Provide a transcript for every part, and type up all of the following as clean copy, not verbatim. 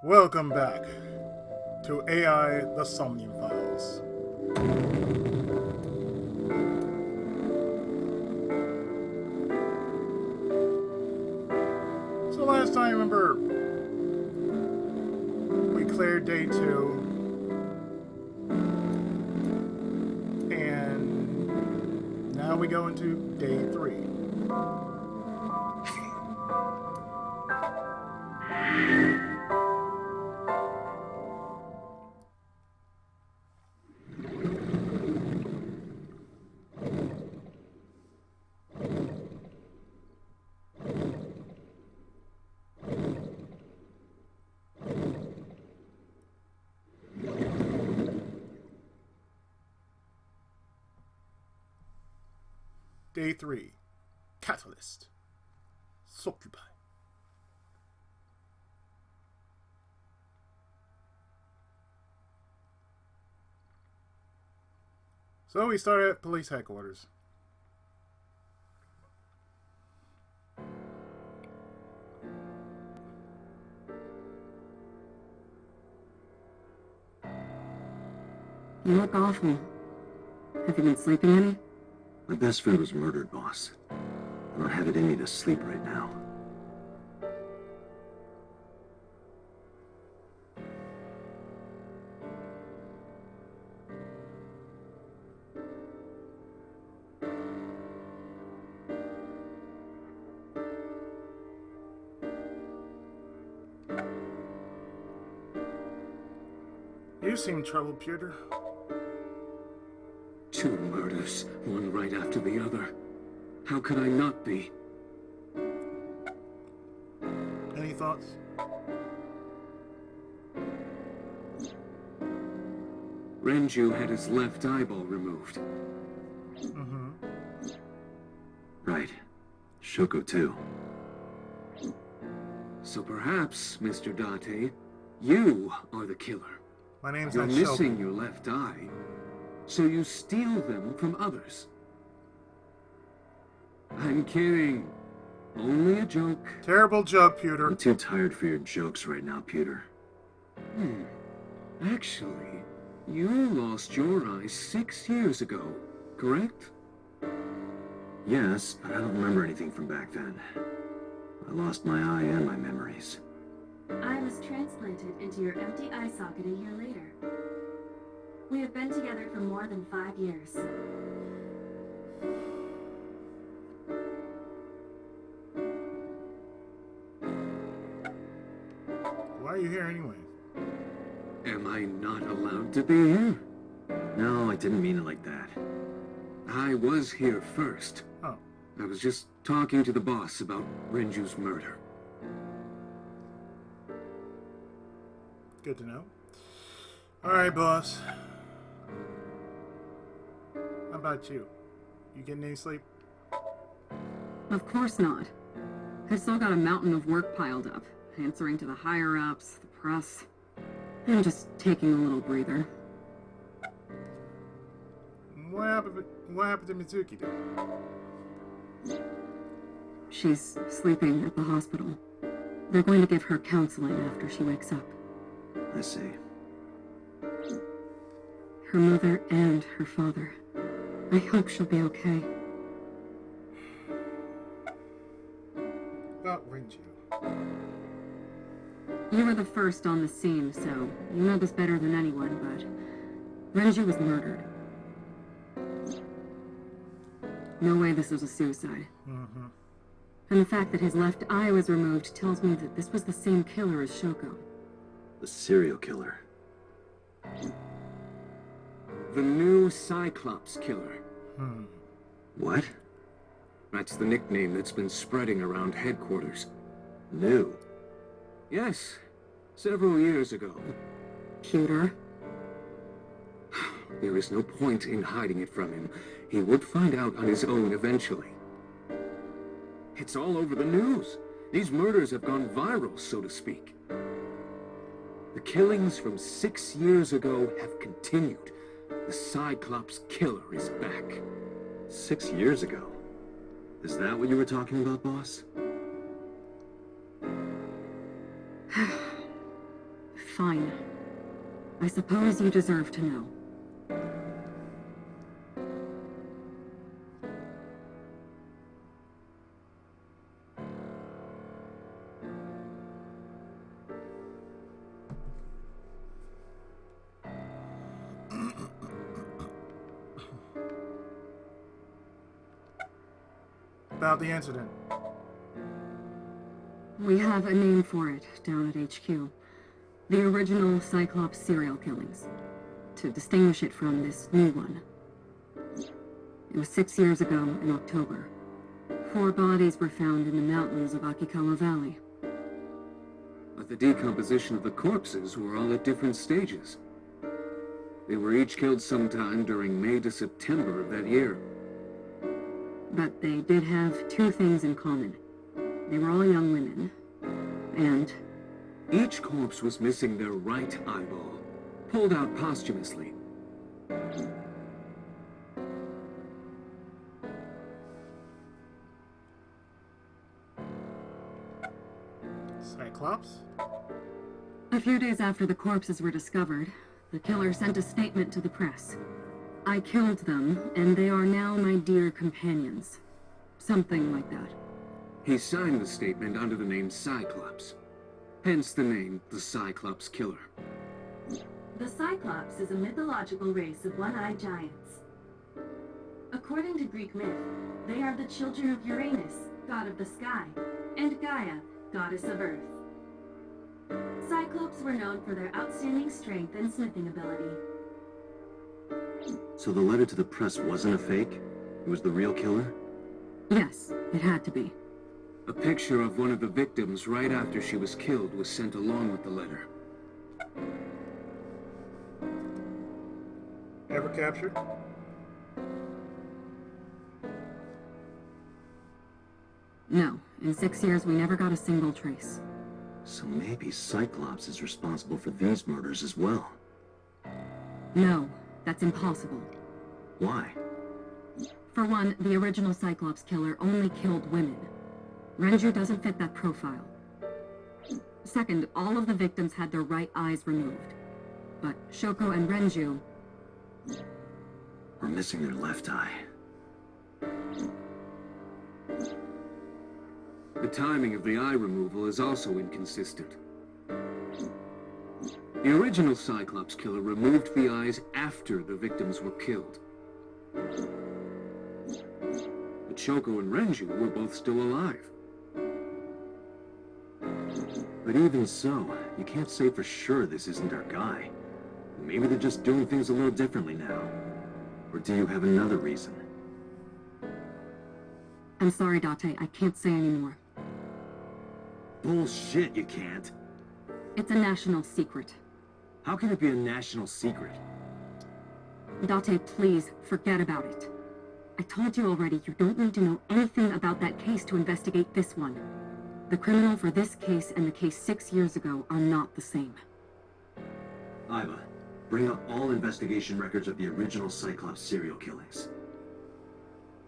Welcome back to AI the Somnium Files. So last time, remember, we cleared day 2, and now we go into day 3. Day 3. Catalyst. Occupy. So we started at police headquarters. You look awful. Have you been sleeping any? My best friend was murdered, boss. I don't have it in me to sleep right now. You seem troubled, Peter. 2 murders, one right after the other. How could I not be? Any thoughts? Renju had his left eyeball removed. Mm-hmm. Right. Shoko too. So perhaps, Mr. Date, you are the killer. My name's You're not missing Shelby. your left eye, so you steal them from others. I'm kidding. Only a joke. Terrible joke, Peter. I'm too tired for your jokes right now, Peter. Actually, you lost your eye 6 years ago, correct? Yes, but I don't remember anything from back then. I lost my eye and my memories. I was transplanted into your empty eye socket a year later. We have been together for more than 5 years. Why are you here anyway? Am I not allowed to be here? No, I didn't mean it like that. I was here first. Oh, I was just talking to the boss about Renju's murder. good to know. Alright, boss. How about you? You getting any sleep? Of course not. I've still got a mountain of work piled up, answering to the higher-ups, the press. I'm just taking a little breather. What happened to Mizuki then? She's sleeping at the hospital. They're going to give her counseling after she wakes up. I see. Her mother and her father. I hope she'll be okay. About Renju. You were the first on the scene, so you know this better than anyone, but Renju was murdered. No way this was a suicide. Mm-hmm. And the fact that his left eye was removed tells me that this was the same killer as Shoko. The serial killer. The new Cyclops killer. What? That's the nickname that's been spreading around headquarters. New? Yes, several years ago. Pewter? There is no point in hiding it from him. He would find out on his own eventually. It's all over the news. These murders have gone viral, so to speak. The killings from 6 years ago have continued. The Cyclops killer is back. 6 years ago? Is that what you were talking about, boss? Fine. I suppose you deserve to know. About the incident. We have a name for it down at HQ. The original Cyclops serial killings. To distinguish it from this new one. It was 6 years ago in October. 4 bodies were found in the mountains of Akikawa Valley. But the decomposition of the corpses were all at different stages. They were each killed sometime during May to September of that year. But they did have 2 things in common. They were all young women. And Each corpse was missing their right eyeball, pulled out posthumously. Cyclops? a few days after the corpses were discovered, the killer sent a statement to the press. I killed them, and they are now my dear companions. Something like that. He signed the statement under the name Cyclops. Hence the name, the Cyclops Killer. The Cyclops is a mythological race of one-eyed giants. According to Greek myth, they are the children of Uranus, god of the sky, and Gaia, goddess of earth. Cyclops were known for their outstanding strength and smithing ability. So the letter to the press wasn't a fake? It was the real killer? Yes, it had to be. A picture of one of the victims right after she was killed was sent along with the letter. Ever captured? No, in 6 years we never got a single trace. So maybe Cyclops is responsible for these murders as well. No, that's impossible. Why? For one, the original Cyclops killer only killed women. Renju doesn't fit that profile. Second, all of the victims had their right eyes removed. But Shoko and Renju... We're missing their left eye. The timing of the eye removal is also inconsistent. The original Cyclops killer removed the eyes after the victims were killed. But Shoko and Renju were both still alive. But even so, you can't say for sure this isn't our guy. Maybe they're just doing things a little differently now. Or do you have another reason? I'm sorry, Date, I can't say anymore. Bullshit, you can't. It's a national secret. How can it be a national secret? Date, please, forget about it. I told you already, you don't need to know anything about that case to investigate this one. The criminal for this case and the case 6 years ago are not the same. Iva, bring up all investigation records of the original Cyclops serial killings.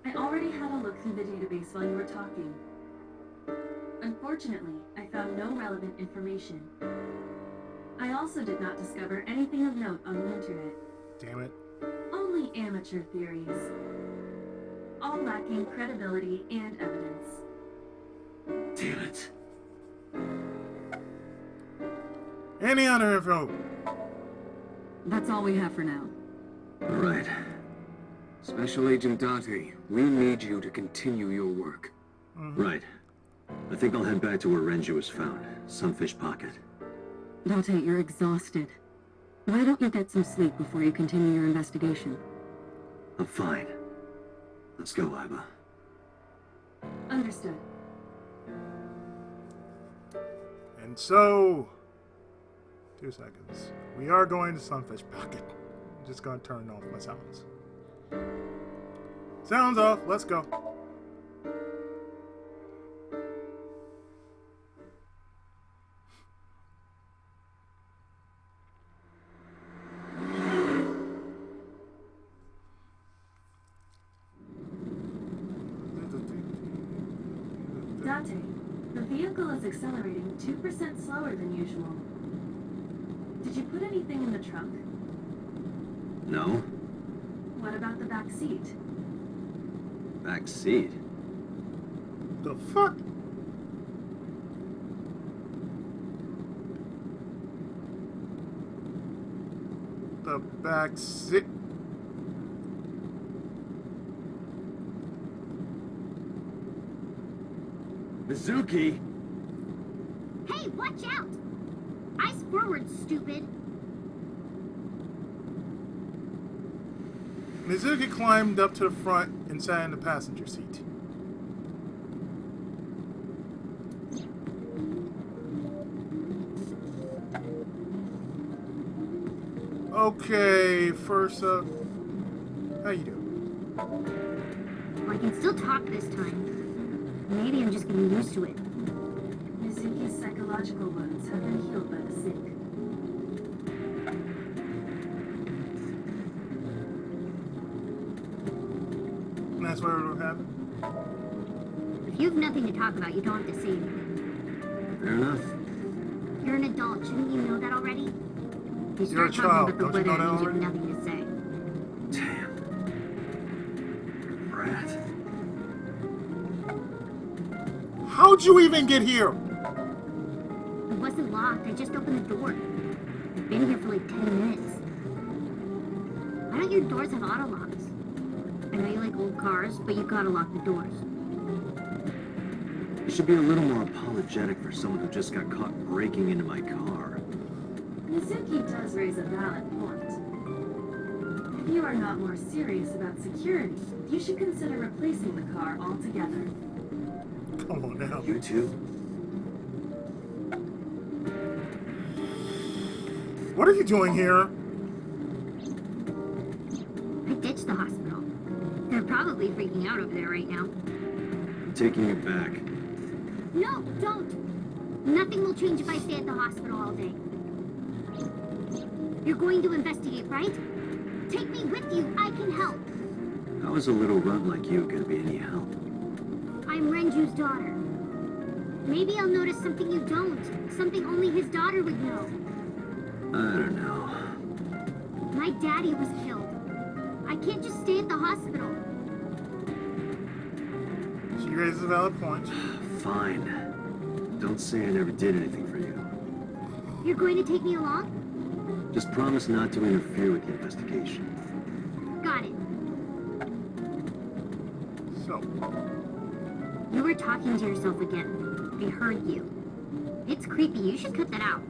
I already had a look through the database while you were talking. Unfortunately, I found no relevant information. I also did not discover anything of note on the internet. Damn it. Only amateur theories. All lacking credibility and evidence. Damn it. Any other info? That's all we have for now. All right. Special Agent Date, we need you to continue your work. Right. I think I'll head back to where Renju was found. Sunfish Pocket. Date, you're exhausted. Why don't you get some sleep before you continue your investigation? I'm fine. Let's go, Iva. Understood. And so... 2 seconds. We are going to Sunfish Pocket. I'm just gonna turn off my sounds. Sounds off, let's go. Date, the vehicle is accelerating 2% slower than usual. Did you put anything in the trunk? No? What about the back seat? Back seat? The fuck? The back seat. Mizuki! Hey, watch out! Eyes forward, stupid! Mizuki climbed up to the front and sat in the passenger seat. Okay, first up, how you doing? Well, I can still talk this time. Maybe I'm just getting used to it. Mizuki's psychological wounds have been healed by the sink. And that's where it'll happen. If you have nothing to talk about, you don't have to say anything. Fair enough. You're an adult, shouldn't you know that already? You You're a start child, talking about don't the you know weather that and you already? have nothing to say. Damn. Brat. How'd you even get here? It wasn't locked, I just opened the door. I've been here for like 10 minutes. Why don't your doors have auto locks? I know you like old cars, but you gotta lock the doors. You should be a little more apologetic for someone who just got caught breaking into my car. Mizuki does raise a valid point. If you are not more serious about security, you should consider replacing the car altogether. Come on now. You too? What are you doing here? I ditched the hospital. They're probably freaking out over there right now. I'm taking you back. No, don't! Nothing will change if I stay at the hospital all day. You're going to investigate, right? Take me with you, I can help. How is a little runt like you gonna be any help? I'm Renju's daughter. Maybe I'll notice something you don't. Something only his daughter would know. I don't know. My daddy was killed. I can't just stay at the hospital. She raises a valid point. Fine. Don't say I never did anything for you. You're going to take me along? Just promise not to interfere with the investigation. Got it. So, You were talking to yourself again. I heard you. It's creepy. You should cut that out.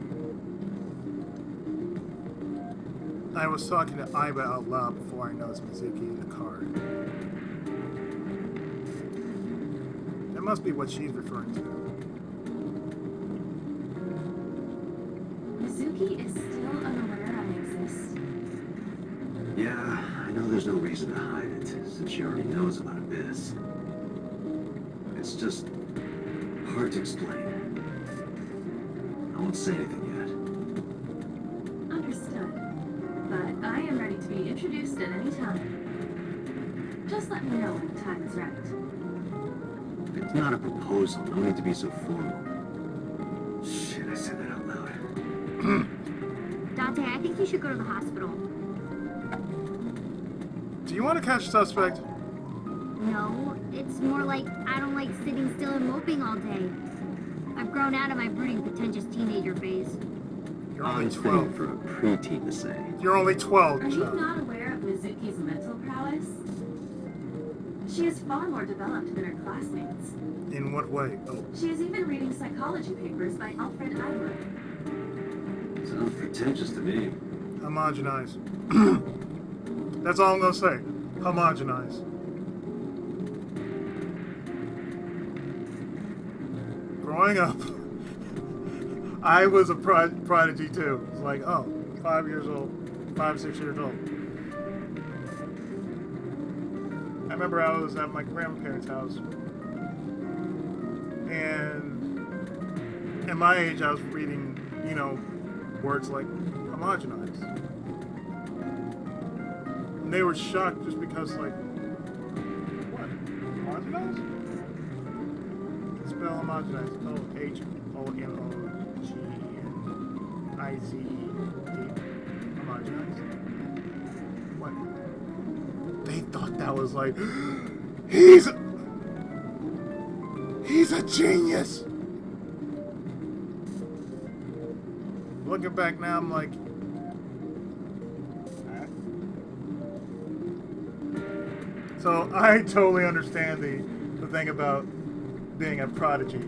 I was talking to Iba out loud before I noticed Mizuki in the car. That must be what she's referring to. Mizuki is still unaware I exist. Yeah, I know there's no reason to hide it, since she already knows about this. It's just hard to explain. I won't say anything yet. Understood. But I am ready to be introduced at any time. Just let me know when the time is right. It's not a proposal. No need to be so formal. Shit, I said that out loud. Dante, I think you should go to the hospital. Do you want to catch a suspect? No, it's more like I don't like sitting still and moping all day. I've grown out of my brooding, pretentious teenager phase. You're only Odd thing 12. for a preteen to say. You're only 12, Are you child. not aware of Mizuki's mental prowess? She is far more developed than her classmates. In what way? Oh, She is even reading psychology papers by Alfred Adler. Sounds pretentious to me. homogenize. That's all I'm gonna say. Homogenize. Growing up, I was a prodigy too. It's like, oh, 5 years old, 5, 6 years old. I remember I was at my grandparents' house, and at my age, I was reading, words like homogenize. And they were shocked just because, like, what? Homogenize? Spell homogenize. O-H-O-M-O-G-E-N. I Izzy. Homogenized. What? They thought that was like, he's a genius. Looking back now, I'm like, so I totally understand the thing about being a prodigy.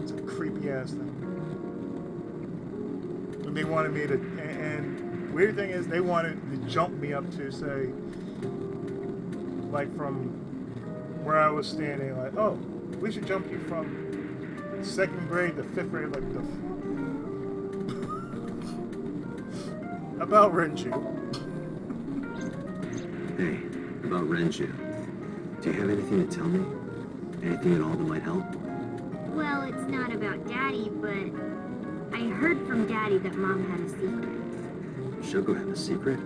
It's a creepy ass thing. And they wanted me to, and weird thing is, they wanted to jump me up to say, like from where I was standing, like, oh, we should jump you from 2nd grade to 5th grade, like the about Renju. Hey, about Renju. Do you have anything to tell me? Anything at all that might help? Well, it's not about Daddy, but I heard from Daddy that Mom had a secret. Shoko had a secret?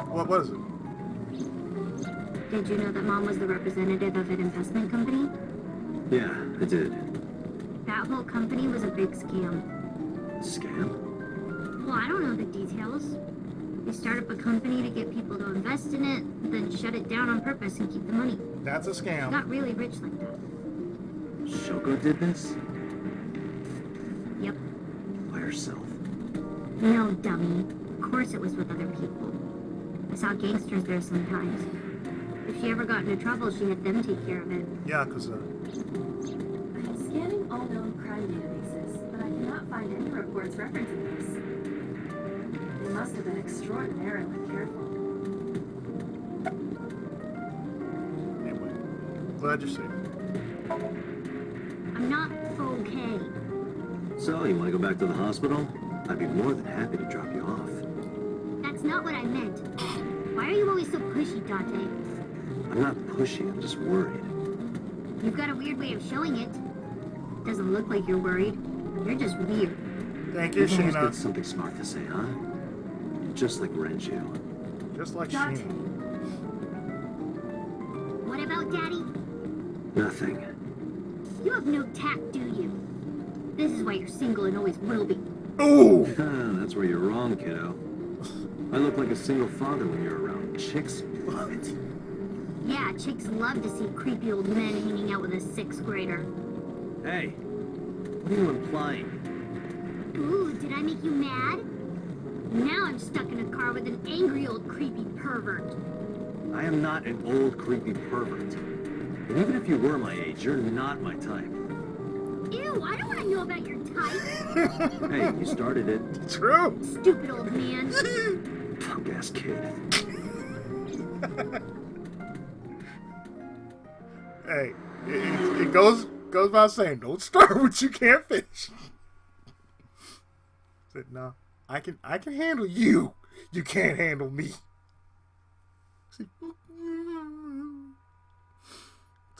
What was it? Did you know that Mom was the representative of an investment company? Yeah, I did. That whole company was a big scam. Scam? Well, I don't know the details. They start up a company to get people to invest in it, then shut it down on purpose and keep the money. That's a scam. Got really rich like that. Shoko did this? Yep. By herself? No, dummy. Of course it was with other people. I saw gangsters there sometimes. If she ever got into trouble, she had them take care of it. Yakuza. I'm scanning all known crime databases, but I cannot find any reports referencing this. They must have been extraordinarily careful. Anyway, glad you're safe. I'm not okay. So, you want to go back to the hospital? I'd be more than happy to drop you off. That's not what I meant. Why are you always so pushy, Dante? I'm not pushy, I'm just worried. You've got a weird way of showing it. Doesn't look like you're worried. You're just weird. Thank you, You've always got Sheena. something smart to say, huh? Just like Renju. Just like Dante, Sheena. What about Daddy? Nothing. You have no tact, do you? This is why you're single and always will be. Ooh! That's where you're wrong, kiddo. I look like a single father when you're around. Chicks love it. Yeah, chicks love to see creepy old men hanging out with a 6th grader. Hey, what are you implying? Ooh, did I make you mad? Now I'm stuck in a car with an angry old creepy pervert. I am not an old creepy pervert. And even if you were my age, you're not my type. Ew, I don't want to know about your type. Hey, you started it. True! Stupid old man. Punk ass kid. Hey, it goes without saying, don't start what you can't finish. Said, no, I can handle you. You can't handle me. See?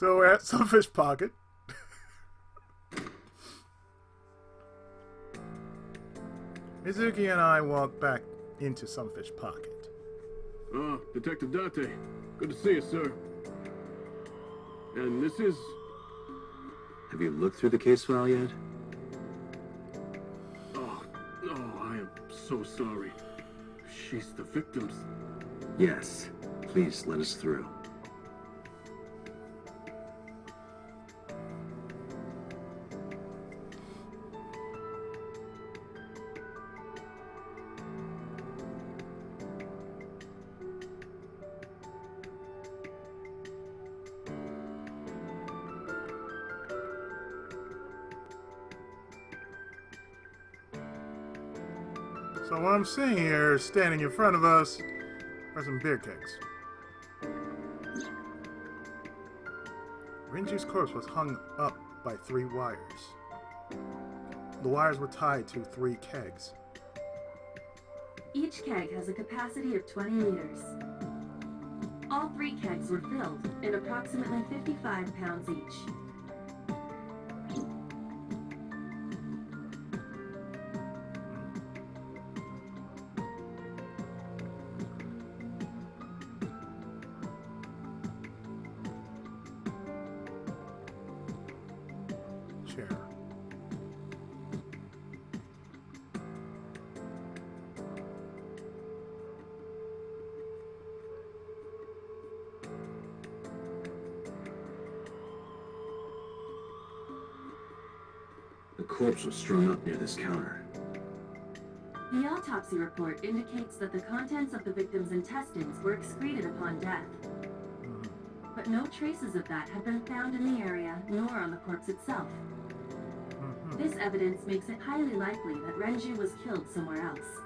So we're at Sunfish Pocket. Mizuki and I walk back into Sunfish Pocket. Ah, Detective Dante. Good to see you, sir. And this is... Have you looked through the case file yet? Oh, I am so sorry. She's the victim's... Yes. Please let us through. So what I'm seeing here, standing in front of us, are some beer kegs. Renji's corpse was hung up by 3 wires. The wires were tied to 3 kegs. each keg has a capacity of 20 liters. All 3 kegs were filled in approximately 55 pounds each. Chair. A corpse was strung up near this counter. The autopsy report indicates that the contents of the victim's intestines were excreted upon death. But no traces of that have been found in the area, nor on the corpse itself. This evidence makes it highly likely that Renju was killed somewhere else.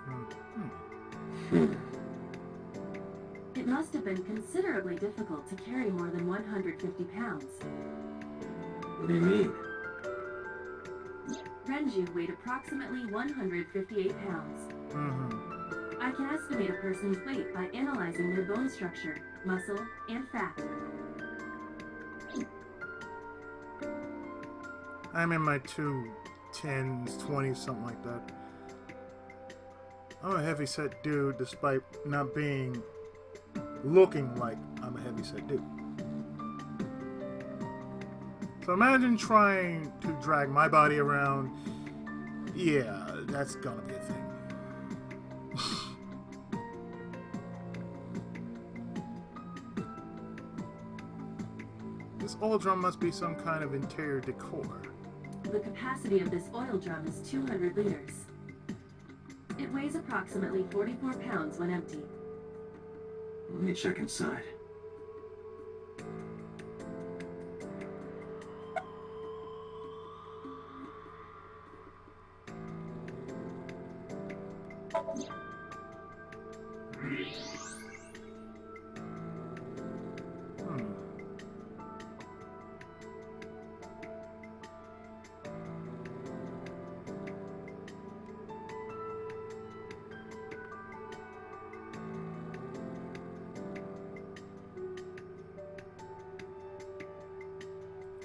It must have been considerably difficult to carry more than 150 pounds. What do you mean? Renju weighed approximately 158 pounds. I can estimate a person's weight by analyzing their bone structure, muscle, and fat. I'm in my 210s, 20s, something like that. I'm a heavy-set dude despite not looking like I'm a heavy-set dude. So imagine trying to drag my body around. Yeah, that's gonna be a thing. This oil drum must be some kind of interior decor. The capacity of this oil drum is 200 liters. It weighs approximately 44 pounds when empty. Let me check inside.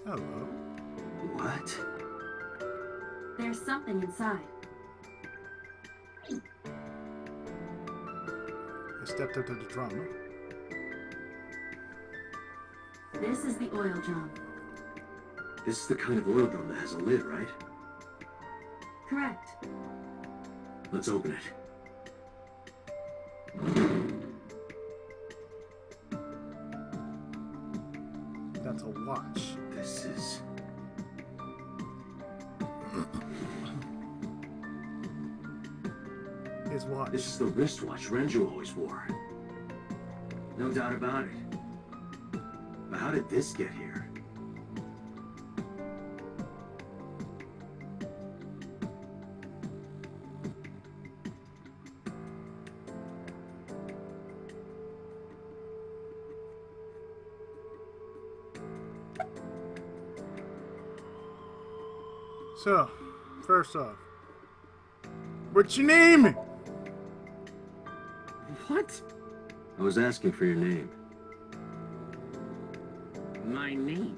Hello. What? There's something inside. I stepped up to the drum. This is the oil drum. This is the kind of oil drum that has a lid, right? Correct. Let's open it. That's a watch. This is... His watch. This is the wristwatch Renju always wore. No doubt about it. But how did this get here? So, first off, what's your name? What? I was asking for your name. My name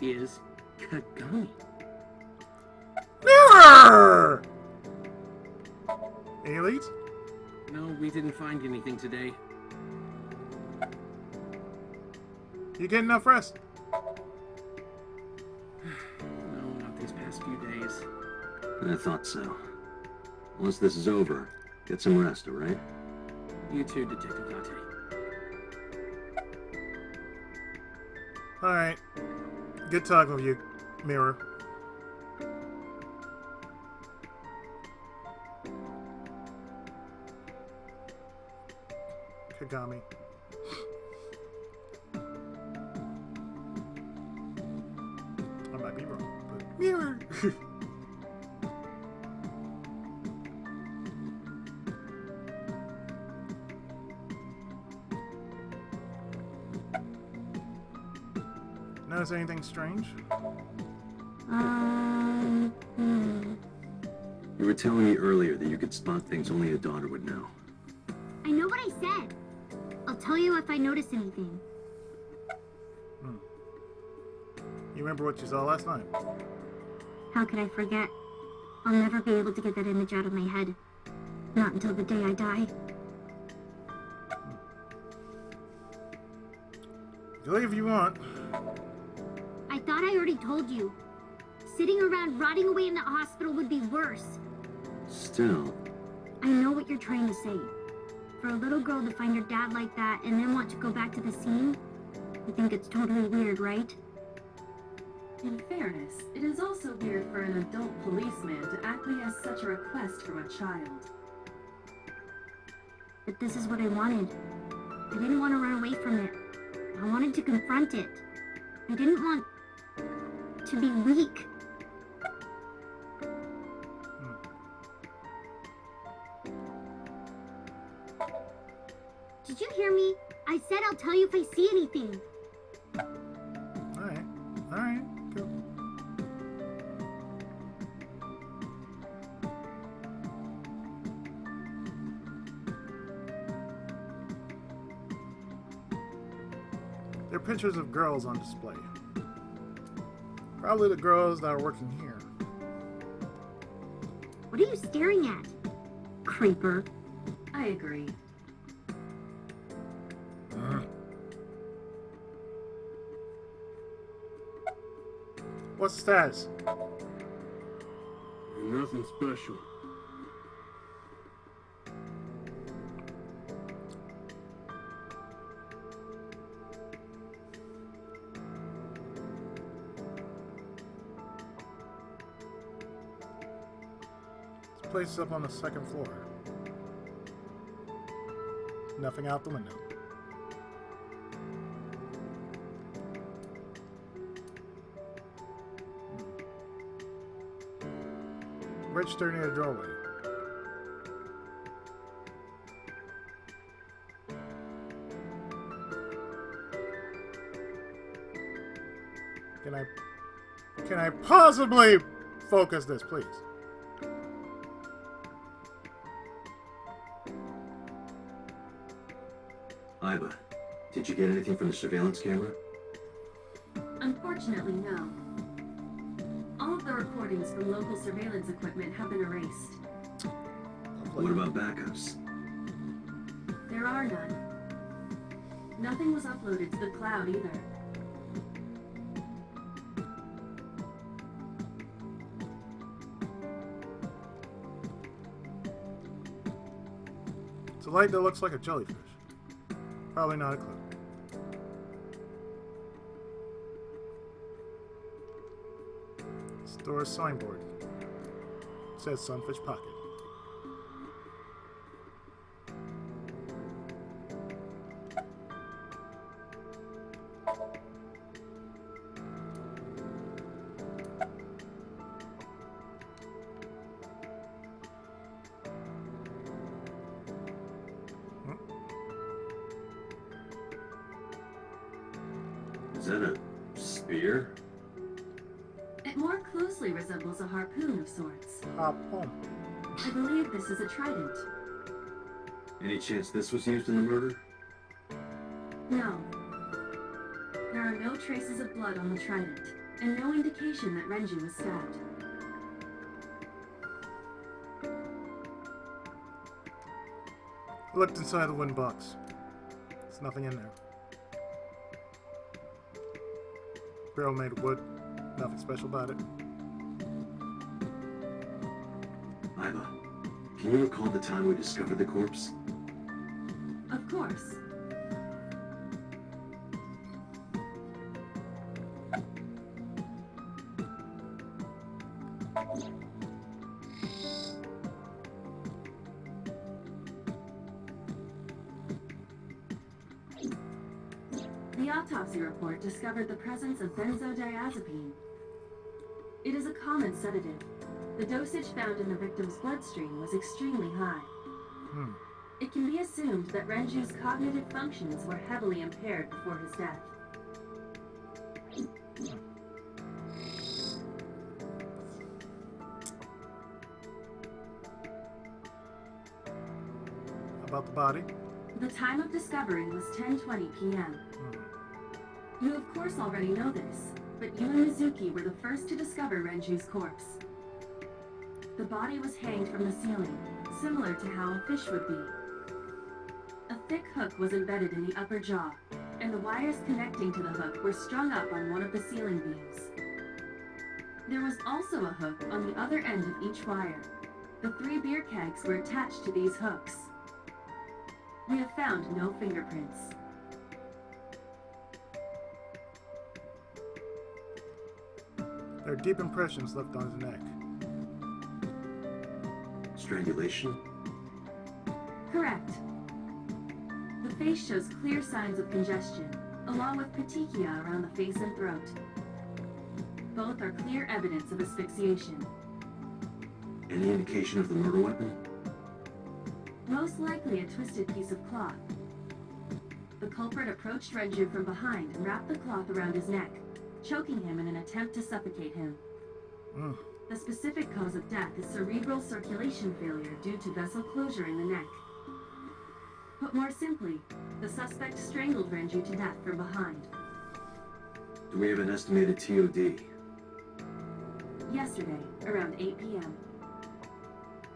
is Kagami. Mirror! Any leads? No, we didn't find anything today. You get enough rest? No, not these past few days. I thought so. Once this is over, get some rest, all right? You too, Detective Date. Alright. Good talking with you, Mirror. Kagami. I might be wrong, but Mirror! Notice anything strange? You were telling me earlier that you could spot things only a daughter would know. I know what I said. I'll tell you if I notice anything. You remember what you saw last night? How could I forget? I'll never be able to get that image out of my head. Not until the day I die. Believe if you want. I thought I already told you. Sitting around rotting away in that hospital would be worse. Still, I know what you're trying to say. For a little girl to find her dad like that and then want to go back to the scene, you think it's totally weird, right? In fairness, it is also weird for an adult policeman to acquiesce such a request from a child. But this is what I wanted. I didn't want to run away from it. I wanted to confront it. I didn't want to be weak. Did you hear me? I said I'll tell you if I see anything. Alright, go. There are pictures of girls on display. Probably the girls that are working here. What are you staring at? Creeper. I agree. What's the status? Nothing special. This place is up on the second floor. Nothing out the window. Register near the doorway. Can I possibly focus this, please? Iva, did you get anything from the surveillance camera? Unfortunately, no. All of the recordings from local surveillance equipment have been erased. What about backups? There are none. Nothing was uploaded to the cloud either. It's a light that looks like a jellyfish. Probably not a clue. Store signboard. It says Sunfish Pocket. Is that a spear? It more closely resembles a harpoon of sorts. Hop home. I believe this is a trident. Any chance this was used in the murder? No. There are no traces of blood on the trident, and no indication that Renju was stabbed. I looked inside the wooden box. There's nothing in there. Barrel made of wood. Nothing special about it. Iva, can you recall the time we discovered the corpse? Of course. The autopsy report discovered the presence of benzodiazepine. It is a common sedative. The dosage found in the victim's bloodstream was extremely high. It can be assumed that Renju's cognitive functions were heavily impaired before his death. About the body? The time of discovery was 10:20 p.m. You of course already know this, but you and Mizuki were the first to discover Renju's corpse. The body was hanged from the ceiling, similar to how a fish would be. A thick hook was embedded in the upper jaw, and the wires connecting to the hook were strung up on one of the ceiling beams. There was also a hook on the other end of each wire. The 3 beer kegs were attached to these hooks. We have found no fingerprints. There are deep impressions left on his neck. Strangulation? Correct. The face shows clear signs of congestion, along with petechia around the face and throat. Both are clear evidence of asphyxiation. Any indication of the murder weapon? Most likely a twisted piece of cloth. The culprit approached Renju from behind and wrapped the cloth around his neck, choking him in an attempt to suffocate him. The specific cause of death is cerebral circulation failure due to vessel closure in the neck. Put more simply, the suspect strangled Renju to death from behind. Do we have an estimated TOD? Yesterday, around 8 p.m.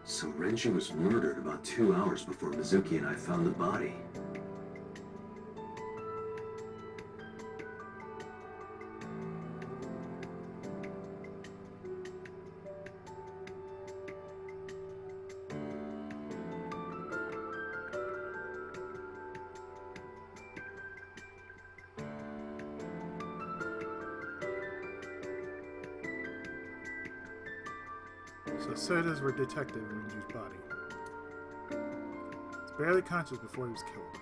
So Renju was murdered about 2 hours before Mizuki and I found the body. So sodas were detected in Renju's body. He's barely conscious before he was killed.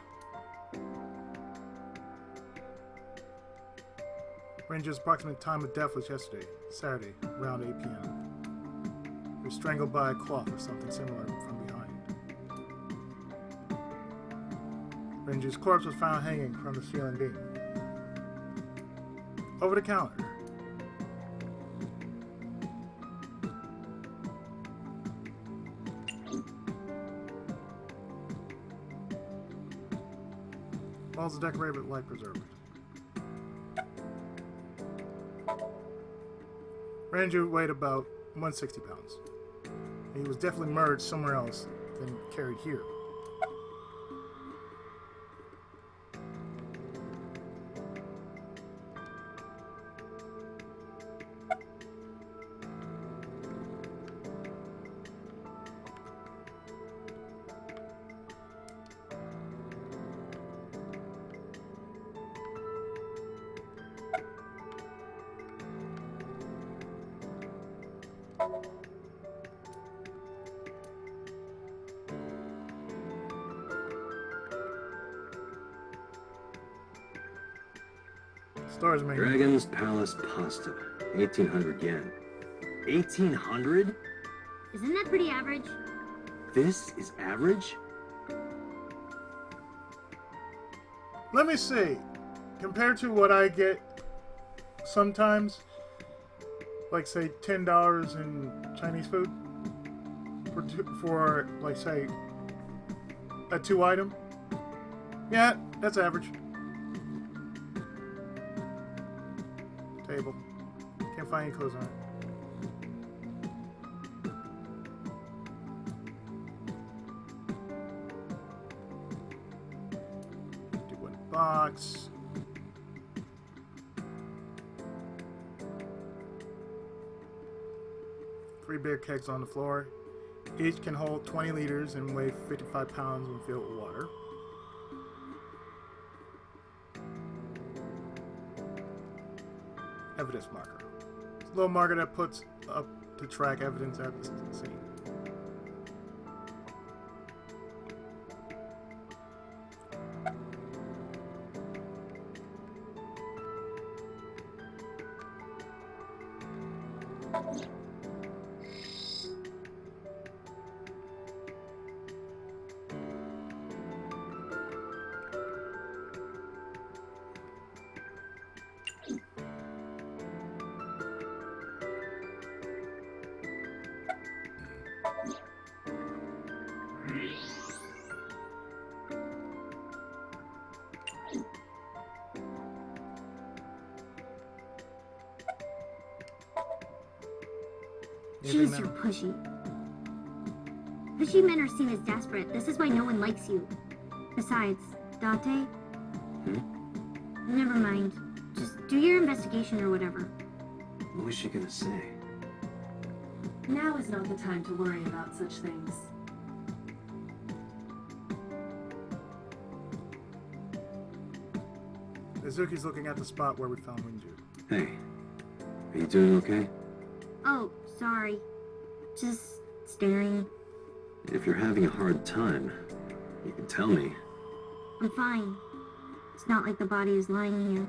Renju's approximate time of death was yesterday, Saturday, around 8 p.m. He was strangled by a cloth or something similar from behind. Renju's corpse was found hanging from the ceiling beam. Over the counter. Walls are decorated with light preservers. Renju weighed about 160 pounds. He was definitely murdered somewhere else than carried here. Stars made. Dragon's Palace Pasta. 1,800 yen. 1,800? Isn't that pretty average? This is average? Let me see. Compared to what I get sometimes, like say $10 in Chinese food for like say a 2-item. Yeah, that's average. Table. Can't find any clothes on it. Box. Three beer kegs on the floor. Each can hold 20 liters and weigh 55 pounds when filled with water. Evidence marker. It's a little marker that puts up to track evidence at the scene. Jeez, you're pushy. Pushy men are seen as desperate. This is why no one likes you. Besides, Date? Never mind. Just do your investigation or whatever. What was she gonna say? Now is not the time to worry about such things. Mizuki's looking at the spot where we found Renju. Hey, are you doing okay? Oh, sorry. Just staring. If you're having a hard time, you can tell me. I'm fine. It's not like the body is lying here.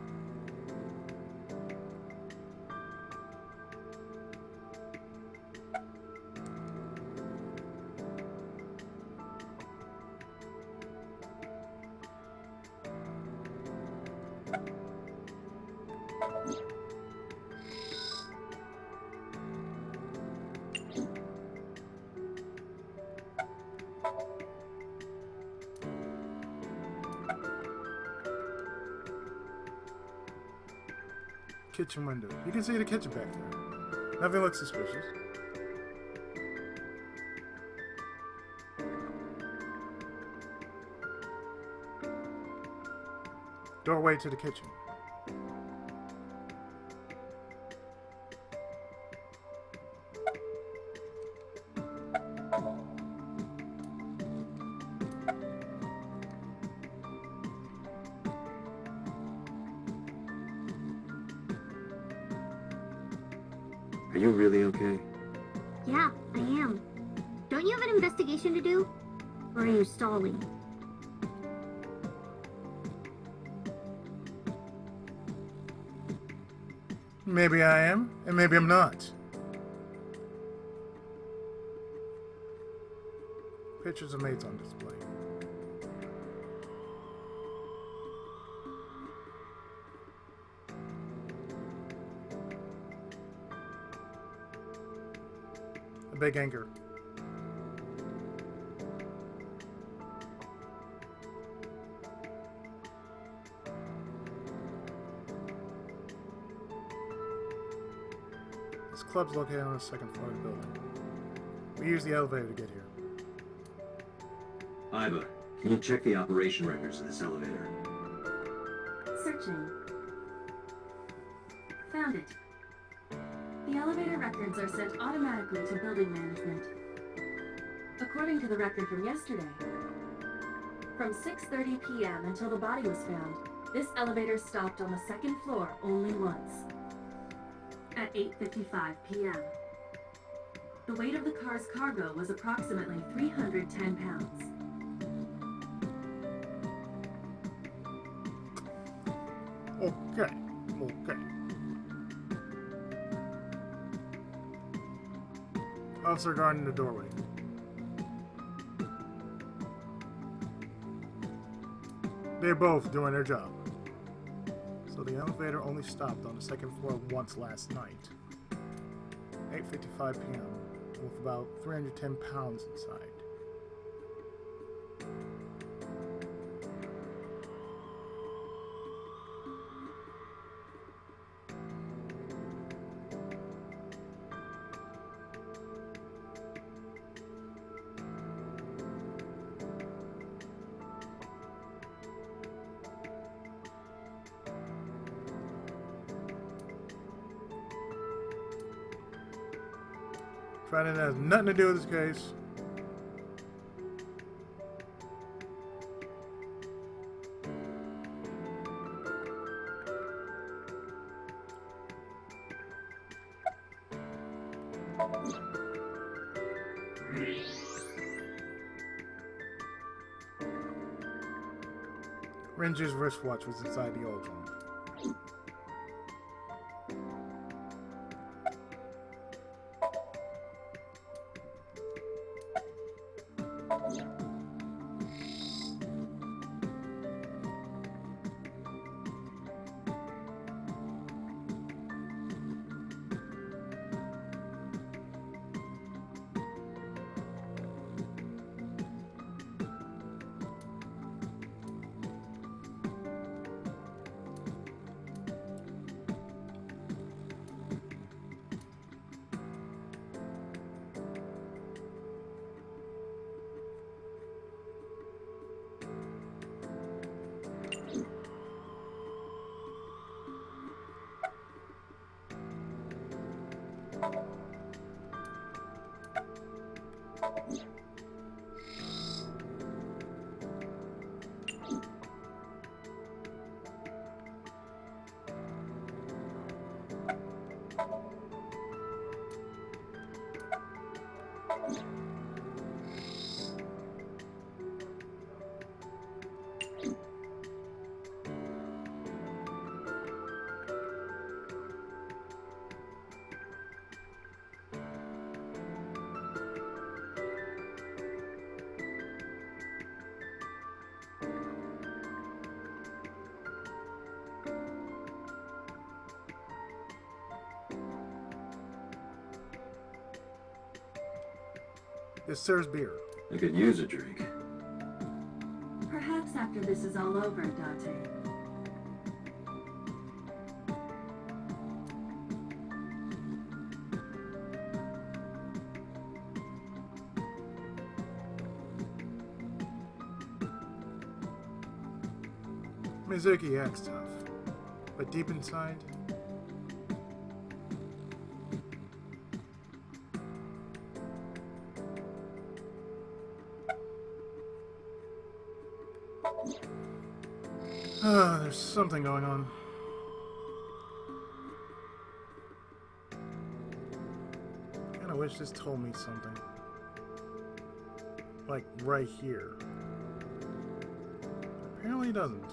Kitchen window. You can see the kitchen back there. Nothing looks suspicious. Doorway to the kitchen. Are you really okay? Yeah, I am. Don't you have an investigation to do? Or are you stalling? Maybe I am, and maybe I'm not. Pictures of maids on display. A big anchor. This club's located on the second floor of the building. We use the elevator to get here. Iva, can you check the operation records of this elevator? Searching. Found it. The elevator records are sent automatically to building management. According to the record from yesterday, from 6:30 p.m. until the body was found, this elevator stopped on the second floor only once. At 8:55 p.m. The weight of the car's cargo was approximately 310 pounds. Okay. Okay. Officer guarding the doorway. They're both doing their job. So the elevator only stopped on the second floor once last night. 8:55 p.m. with about 310 pounds inside. Friday has nothing to do with this case. Ranger's wristwatch was inside the old one. It serves beer. I could use a drink. Perhaps after this is all over, Date. Mizuki acts tough, but deep inside, there's something going on. Kinda wish this told me something. Like right here. Apparently it doesn't.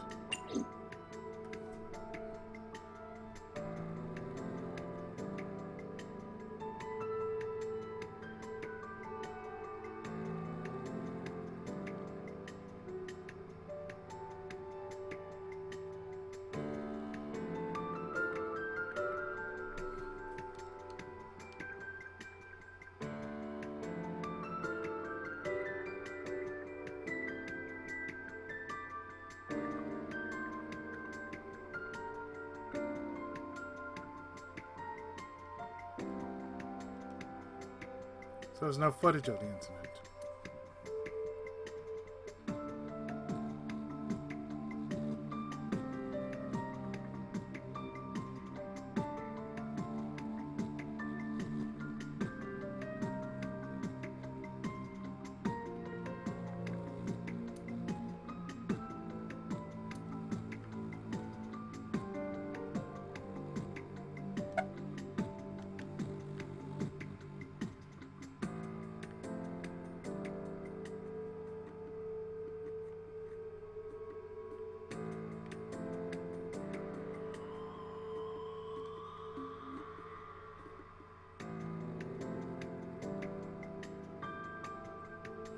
So there's no footage of the incident.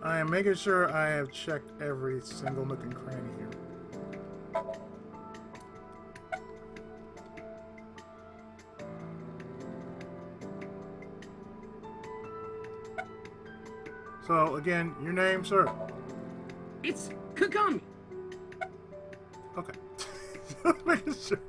I am making sure I have checked every single nook and cranny here. So, again, your name, sir? It's Kagami. Okay. Just making sure.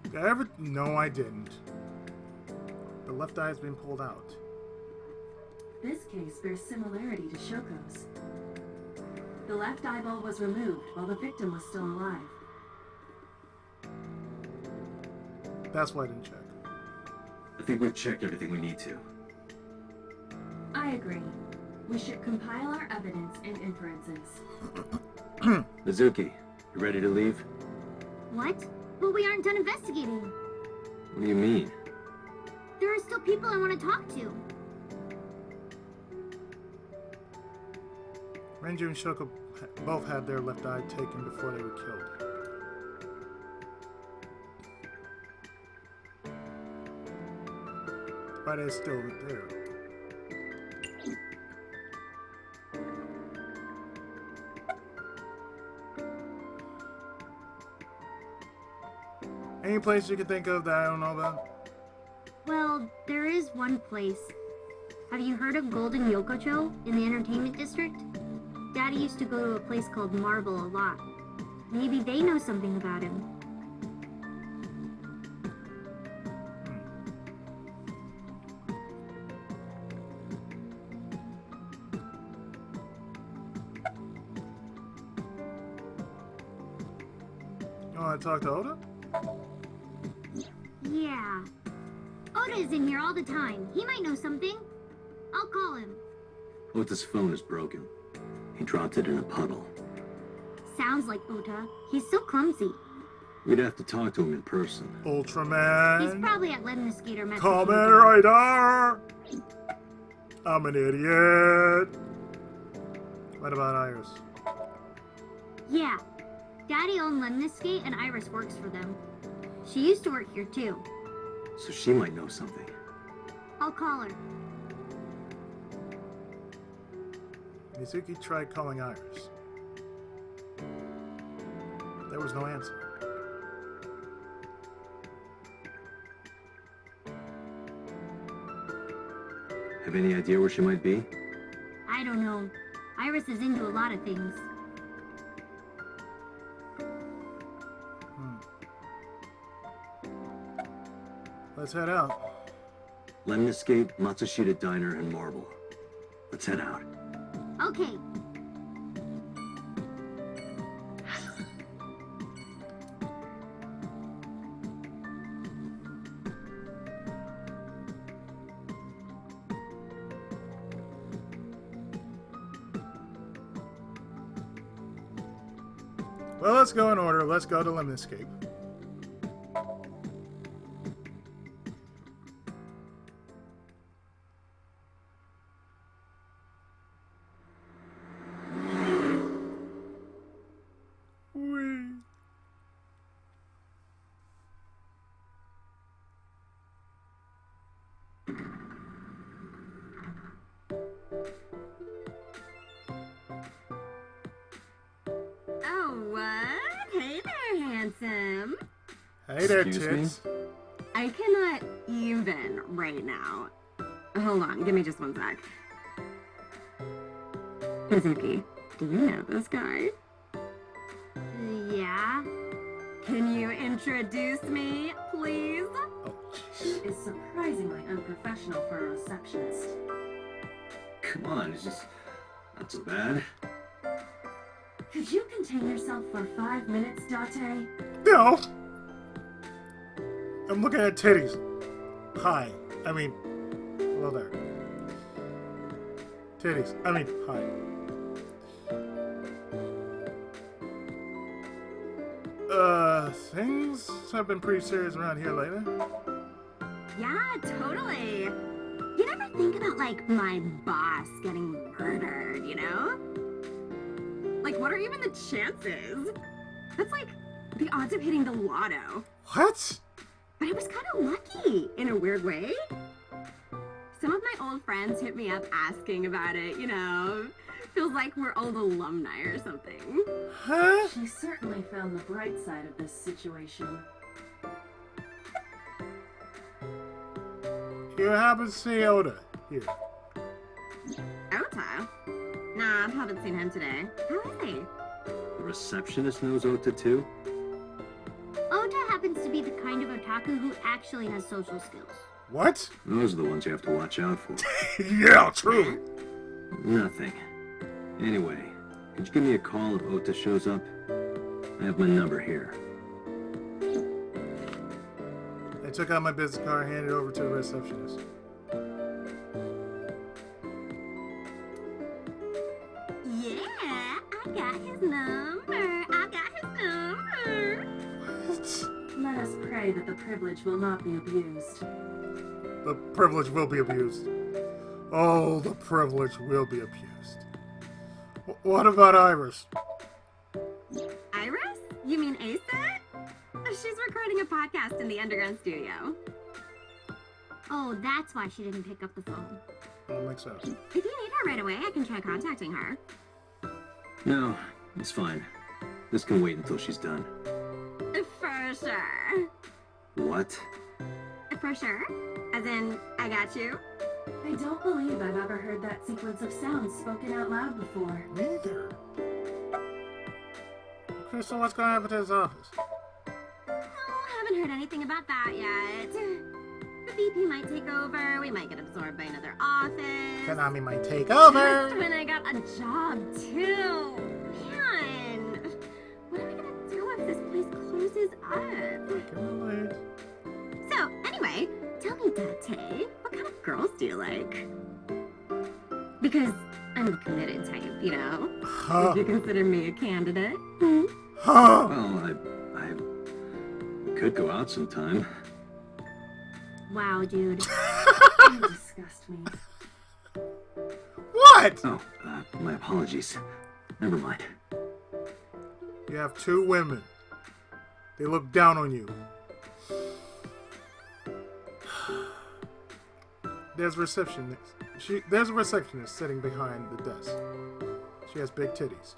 Did I ever? No, I didn't. The left eye has been pulled out. This case bears similarity to Shoko's. The left eyeball was removed while the victim was still alive. That's why I didn't check. I think we've checked everything we need to. I agree. We should compile our evidence and inferences. Mizuki, you ready to leave? What? But we aren't done investigating. What do you mean? There are still people I want to talk to. Renju and Shoko both had their left eye taken before they were killed. But it's still there. Any place you can think of that I don't know about? Well, there is one place. Have you heard of Golden Yokocho in the entertainment district? Daddy used to go to a place called Marble a lot. Maybe they know something about him. You want to talk to Oda? Yeah. Oda's in here all the time. He might know something. I'll call him. Ota's phone is broken. He dropped it in a puddle. Sounds like Ota. He's so clumsy. We'd have to talk to him in person. Ultraman. He's probably at Lemniscator messaging. Kamen Rider. I'm an idiot. What about Iris? Yeah. Daddy owned Lemniscate and Iris works for them. She used to work here too. So she might know something. I'll call her. Mizuki tried calling Iris. There was no answer. Have any idea where she might be? I don't know. Iris is into a lot of things. Let's head out. Lemniscate, Matsushita Diner, and Marble. Let's head out. Okay. Well, let's go in order. Let's go to Lemniscape. Whee. Oh, what? Hey there, handsome. Hey there, Excuse me? tits. I cannot even right now. Hold on, give me just one sec. Mizuki, do you know this guy? Yeah. Can you introduce me, please? Oh, He jeez. is surprisingly unprofessional for a receptionist. Come on, it's just not so bad. Could you contain yourself for 5 minutes, Date? No! I'm looking at titties. Hi. I mean, hello there. Titties. I mean, hi. Things have been pretty serious around here lately. Yeah, totally. You never think about, like, my boss getting murdered, you know? Like, what are even the chances? That's like the odds of hitting the lotto. What? But it was kind of lucky, in a weird way. Some of my old friends hit me up asking about it, you know. Feels like we're old alumni or something. Huh? She certainly found the bright side of this situation. You happen to see Oda here. Ota? Nah, I haven't seen him today. How is he? The receptionist knows Ota too? Ota happens to be the kind of otaku who actually has social skills. What? Those are the ones you have to watch out for. Yeah, true. Nothing. Anyway, could you give me a call if Ota shows up? I have my number here. I took out my business card and handed it over to the receptionist. Yeah, I got his number. I got his number. What? Let us pray that the privilege will not be abused. The privilege will be abused. Oh, the privilege will be abused. What about Iris? Iris? You mean Asa? She's recording a podcast in the underground studio. Oh, that's why she didn't pick up the phone. That makes sense. If you need her right away, I can try contacting her. No, it's fine. This can wait until she's done. For sure. What? For sure. As in, I got you. I don't believe I've ever heard that sequence of sounds spoken out loud before. Neither. Okay, so what's going to happen to his office? Oh, haven't heard anything about that yet. The VP might take over. We might get absorbed by another office. Konami might take Just over. when I got a job, too. Man. What am I gonna do if this place closes up? I can relate. So, Because I'm the committed type, you know? Huh? Would you consider me a candidate? Hmm? Huh? Well, I could go out sometime. Wow, dude. You disgust me. What? Oh, my apologies. Never mind. You have two women. They look down on you. There's a receptionist. There's a receptionist sitting behind the desk. She has big titties.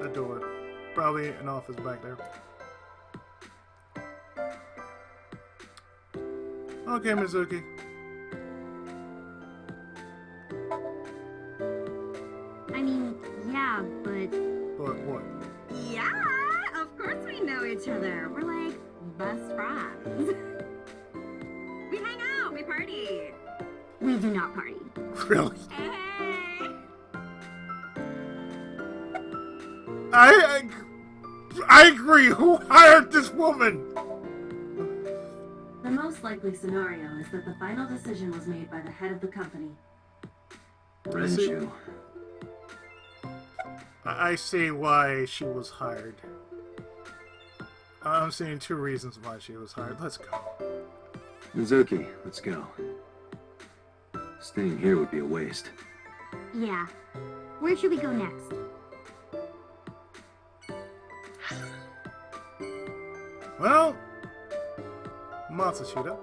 A door. Probably an office back there. Okay, Mizuki. I mean, yeah, but... But what? Yeah, of course we know each other. We're like best friends. We hang out, we party. We do not party. Really? Hey! I agree. Who hired this woman? The most likely scenario is that the final decision was made by the head of the company. Renshu. I see why she was hired. I'm seeing two reasons why she was hired. Let's go. Mizuki, let's go. Staying here would be a waste. Yeah. Where should we go next? Well, Matsushita.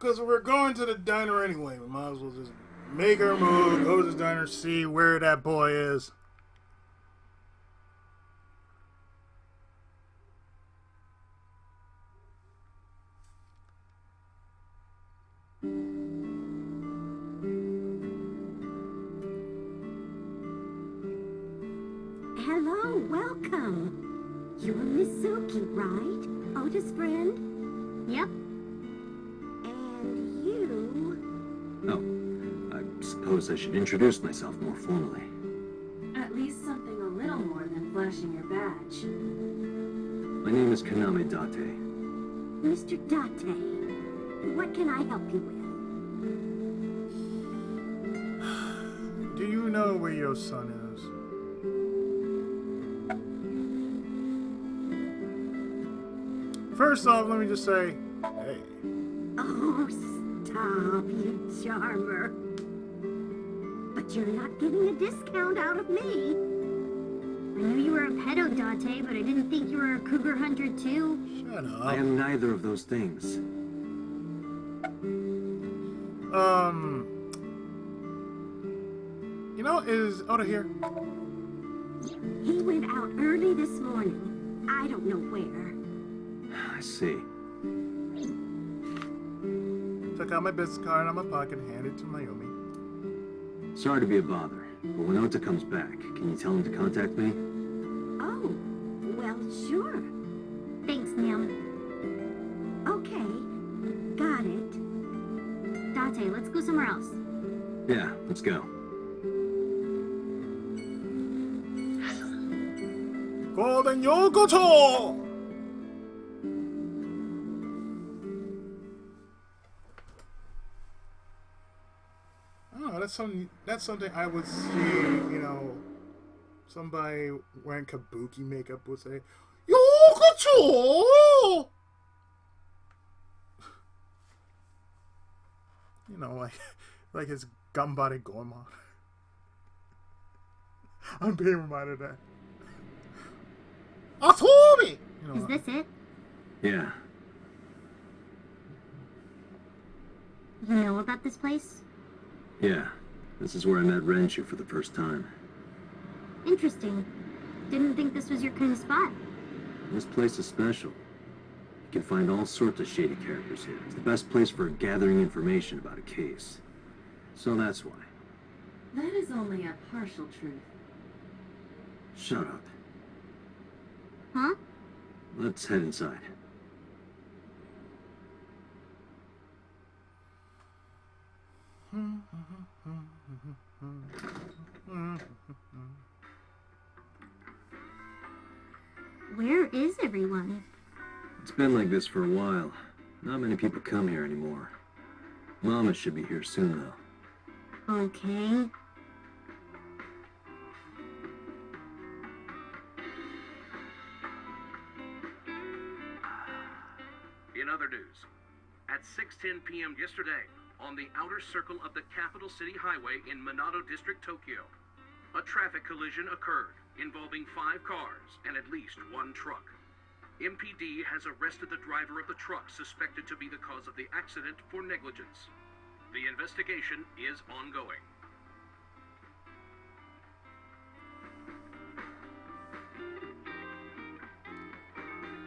Because we're going to the diner anyway. We might as well just make our move, go to the diner, see where that boy is. Hello, welcome. You're Mizuki, right? Otis' friend? Yep. And you... Oh, I suppose I should introduce myself more formally. At least something a little more than flashing your badge. My name is Kaname Date. Mr. Date, what can I help you with? Do you know where your son is? First off, let me just say, hey. Oh, stop, you charmer. But you're not getting a discount out of me. I knew you were a pedo, Date, but I didn't think you were a cougar hunter, too. Shut up. I am neither of those things. You know, is Oda here? He went out early this morning. I don't know where. I see. Took out my business card out of my pocket and handed it to Mayumi. Sorry to be a bother, but when Ota comes back, can you tell him to contact me? Oh, well, sure. Thanks, ma'am. Okay, got it. Date, let's go somewhere else. Yeah, let's go. Golden Yokocho! Oh, that's something I would see, you know, somebody wearing kabuki makeup would say, Yokocho! You know, like his Gambare Gorma. I'm being reminded of that. Atomi! You know, Is this it? Yeah. You know about this place? Yeah. This is where I met Renshu for the first time. Interesting. Didn't think this was your kind of spot. This place is special. You can find all sorts of shady characters here. It's the best place for gathering information about a case. So that's why. That is only a partial truth. Shut up. Huh? Let's head inside. Where is everyone? It's been like this for a while. Not many people come here anymore. Mama should be here soon, though. Okay. In other news, at 6:10 p.m. yesterday, on the outer circle of the Capital City Highway in Minato District, Tokyo, a traffic collision occurred involving 5 cars and at least 1 truck. MPD has arrested the driver of the truck suspected to be the cause of the accident for negligence. The investigation is ongoing.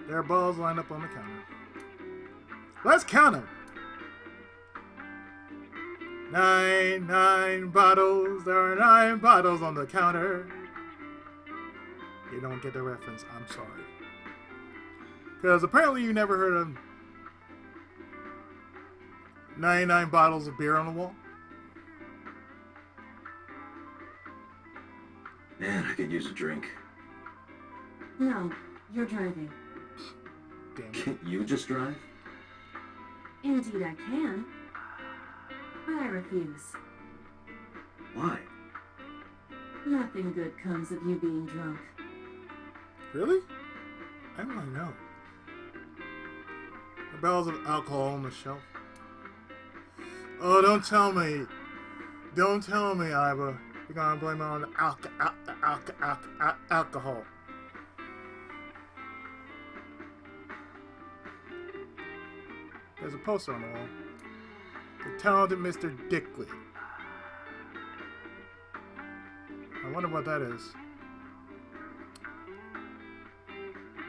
There are balls lined up on the counter. Let's count them. 9 bottles. There are 9 bottles on the counter. You don't get the reference. I'm sorry. Because apparently you never heard of 99 bottles of beer on the wall. Man, I could use a drink. No, you're driving. Damn it. Can't you just drive? Indeed I can. But I refuse. Why? Nothing good comes of you being drunk. Really? I don't really know. The barrels of alcohol on the shelf. Oh, don't tell me. Don't tell me, Iva. You're gonna blame it on the alcohol. There's a poster on the wall. The talented Mr. Dickley. I wonder what that is.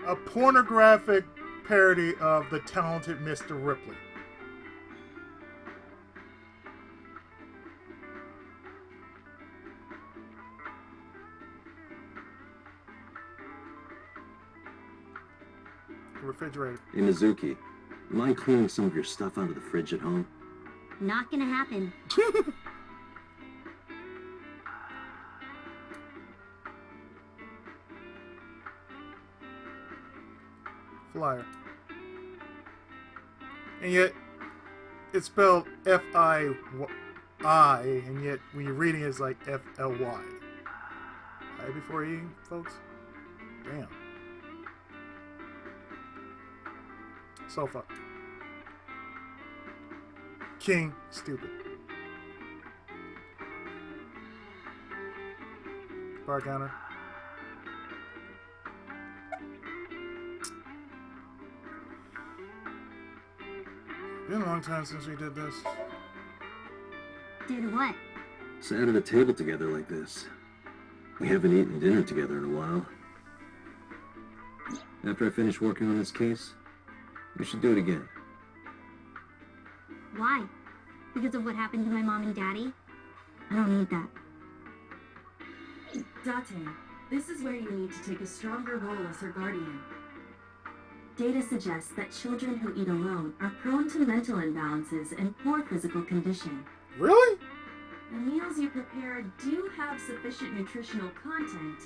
A pornographic parody of the talented Mr. Ripley. Refrigerator. Hey, Mizuki, you mind cleaning some of your stuff out of the fridge at home? Not gonna happen. Flyer. And yet, it's spelled F-I-I, and yet when you're reading it, it's like F-L-Y. I before E, folks? Damn. Sofa. King, stupid. Bar counter. Been a long time since we did this. Did what? Sat at a table together like this. We haven't eaten dinner together in a while. After I finish working on this case, we should do it again. Why? Because of what happened to my mom and daddy? I don't need that. Date, this is where you need to take a stronger role as her guardian. Data suggests that children who eat alone are prone to mental imbalances and poor physical condition. Really? The meals you prepare do have sufficient nutritional content.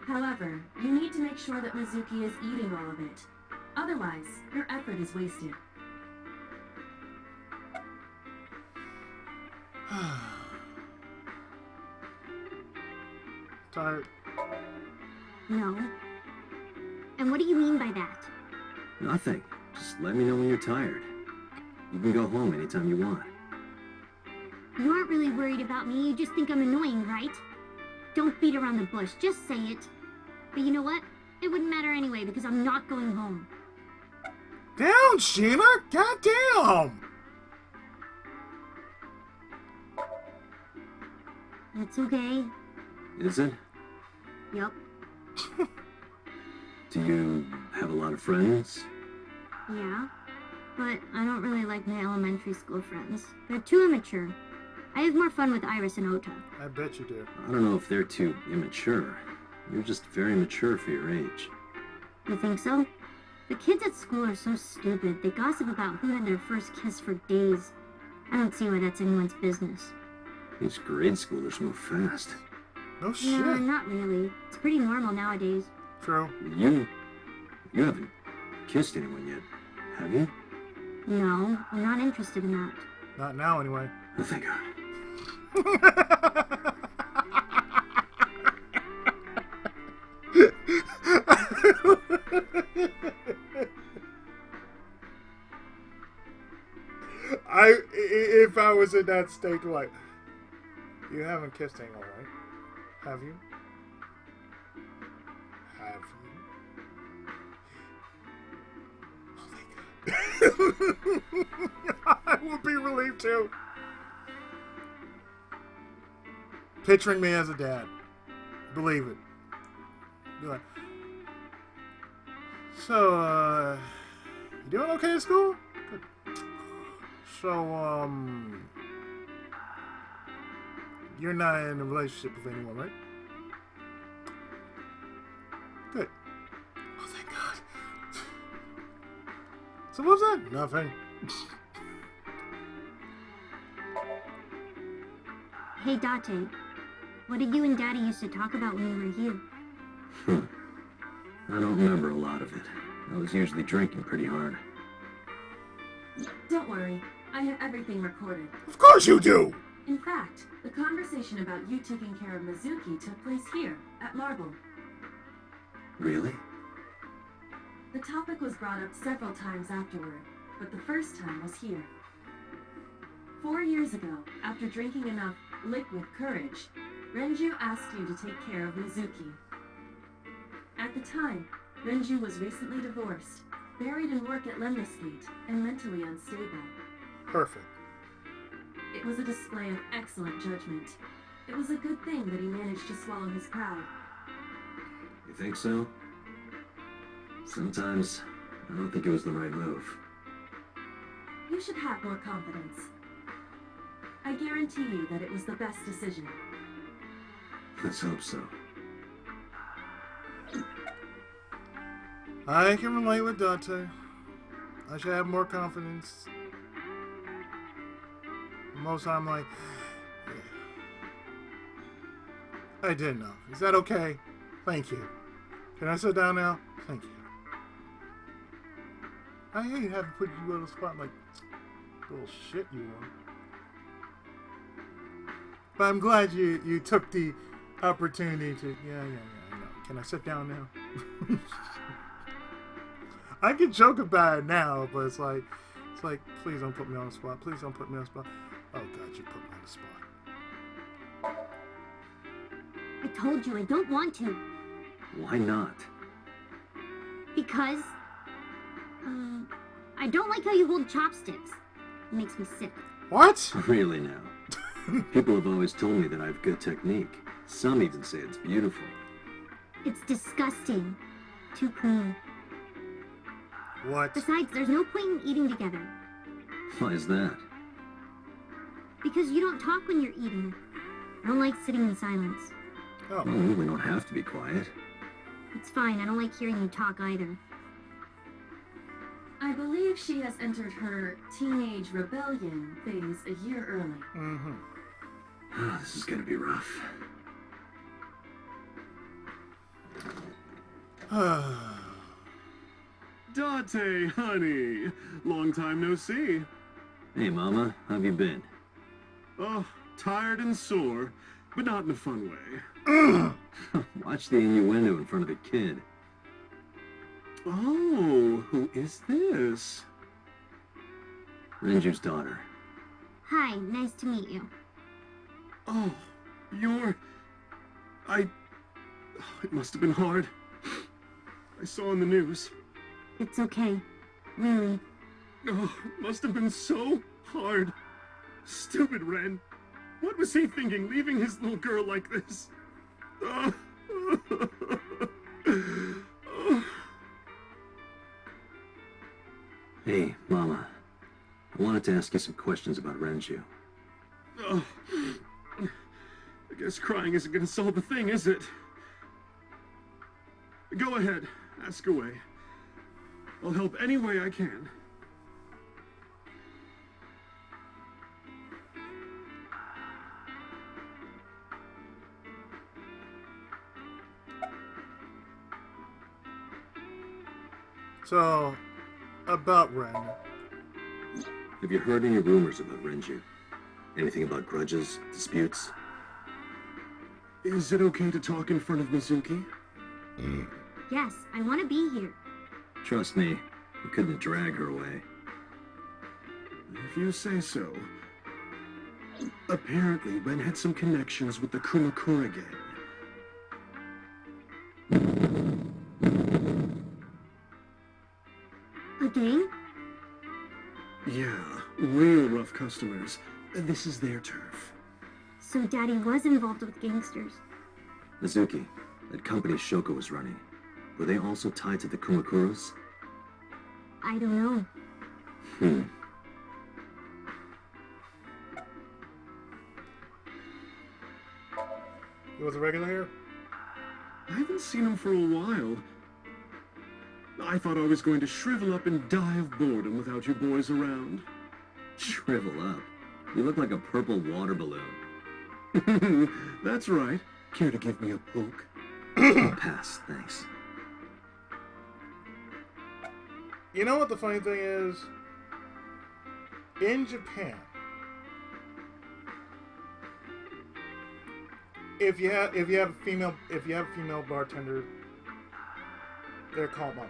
However, you need to make sure that Mizuki is eating all of it. Otherwise, your effort is wasted. Tired. No. And what do you mean by that? Nothing. Just let me know when you're tired. You can go home anytime you want. You aren't really worried about me, you just think I'm annoying, right? Don't beat around the bush, just say it. But you know what? It wouldn't matter anyway because I'm not going home. Down, Sheena! Goddamn! It's okay. Is it? Yup. Do you have a lot of friends? Yeah. But I don't really like my elementary school friends. They're too immature. I have more fun with Iris and Ota. I bet you do. I don't know if they're too immature. You're just very mature for your age. You think so? The kids at school are so stupid. They gossip about who had their first kiss for days. I don't see why that's anyone's business. These grade schoolers move fast. No shit. No, not really. It's pretty normal nowadays. True. You haven't kissed anyone yet, have you? No, I'm not interested in that. Not now, anyway. Oh, thank God. If I was in that state, like, you haven't kissed anyone, right? Have you? Have you? Oh, thank God. I would be relieved too. Picturing me as a dad. Believe it. Be like, so, you doing okay at school? Good. So, you're not in a relationship with anyone, right? Good. Oh, thank God. So what was that? Nothing. Hey, Date. What did you and Daddy used to talk about when you were here? I don't remember a lot of it. I was usually drinking pretty hard. Don't worry, I have everything recorded. Of course you do! In fact, the conversation about you taking care of Mizuki took place here, at Marble. Really? The topic was brought up several times afterward, but the first time was here. 4 years ago, after drinking enough liquid courage, Renju asked you to take care of Mizuki. At the time, Renju was recently divorced, buried in work at Lemnisgate, and mentally unstable. Perfect. It was a display of excellent judgment. It was a good thing that he managed to swallow his pride. You think so? Sometimes, I don't think it was the right move. You should have more confidence. I guarantee you that it was the best decision. Let's hope so. I can relate with Dante. I should have more confidence. Most I'm like, yeah. I did know. Is that okay? Thank you. Can I sit down now? Thank you. I hate having to put you on the spot like bullshit you are. But I'm glad you took the opportunity to. Yeah. No. Can I sit down now? I can joke about it now, but it's like, please don't put me on the spot. Please don't put me on the spot. Oh God, you put me on the spot. I told you I don't want to. Why not? Because, I don't like how you hold chopsticks. It makes me sick. What? Really now? People have always told me that I have good technique. Some even say it's beautiful. It's disgusting. Too clean. What? Besides, there's no point in eating together. Why is that? Because you don't talk when you're eating. I don't like sitting in silence. Oh. Well, we don't have to be quiet. It's fine, I don't like hearing you talk either. I believe she has entered her teenage rebellion phase a year early. Mm-hmm. Oh, this is gonna be rough. Date, honey. Long time no see. Hey, Mama, how have you been? Oh, tired and sore, but not in a fun way. Watch the innuendo in front of the kid. Oh, who is this? Renju's daughter. Hi, nice to meet you. Oh, you're... It must have been hard. I saw in the news. It's okay. Really. Oh, must have been so hard. Stupid Ren. What was he thinking, leaving his little girl like this? Oh. Hey, Mama. I wanted to ask you some questions about Renju. Oh. I guess crying isn't gonna solve the thing, is it? Go ahead, ask away. I'll help any way I can. So, about Ren. Have you heard any rumors about Renju? Anything about grudges, disputes? Is it okay to talk in front of Mizuki? Yes, I want to be here. Trust me, you couldn't drag her away. If you say so. Apparently, Ren had some connections with the Kumakura gang. A gang? Yeah, real rough customers. This is their turf. So Daddy was involved with gangsters. Mizuki, that company Shoko was running, were they also tied to the Kumakuras? I don't know. He was a regular here? I haven't seen him for a while. I thought I was going to shrivel up and die of boredom without you boys around. Shrivel up. You look like a purple water balloon. That's right. Care to give me a poke? I'll pass, thanks. You know what the funny thing is? In Japan, if you have a female bartender, they're called mama.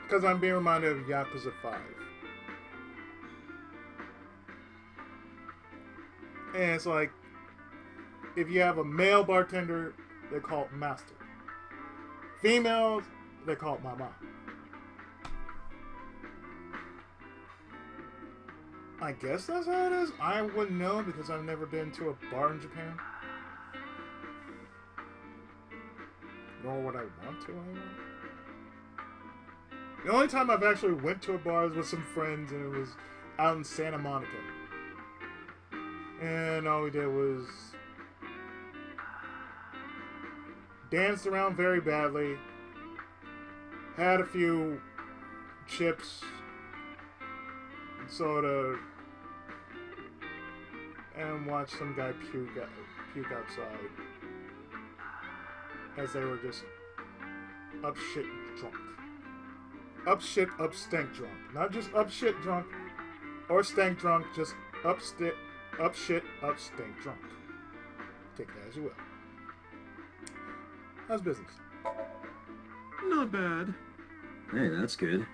Because I'm being reminded of Yakuza 5. And it's like, if you have a male bartender, they're called master. Females, they're called mama. I guess that's how it is. I wouldn't know because I've never been to a bar in Japan. Nor would I want to anyway. The only time I've actually went to a bar was with some friends, and it was out in Santa Monica. And all we did was danced around very badly, had a few chips, and soda, and watched some guy puke outside as they were just up shit drunk. Up shit, up stank drunk. Not just up shit drunk or stank drunk, just up shit, up stank drunk. Take that as you will. How's business? Not bad. Hey, that's good.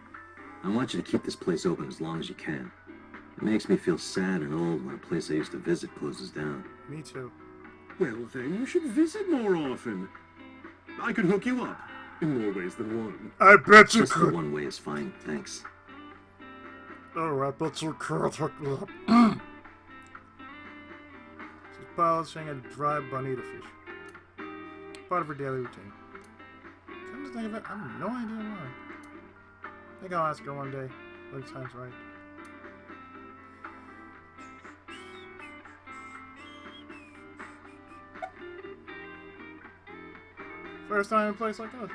I want you to keep this place open as long as you can. It makes me feel sad and old when a place I used to visit closes down. Me too. Well, then you should visit more often. I could hook you up. In more ways than one. I bet you Just the could. one way is fine, thanks. Oh, I bet you could hook me up. She's polishing a dry bonita fish. Part of her daily routine. Come to think of it, I have no idea why. I think I'll ask her one day. When the time's right. First time in a place like this.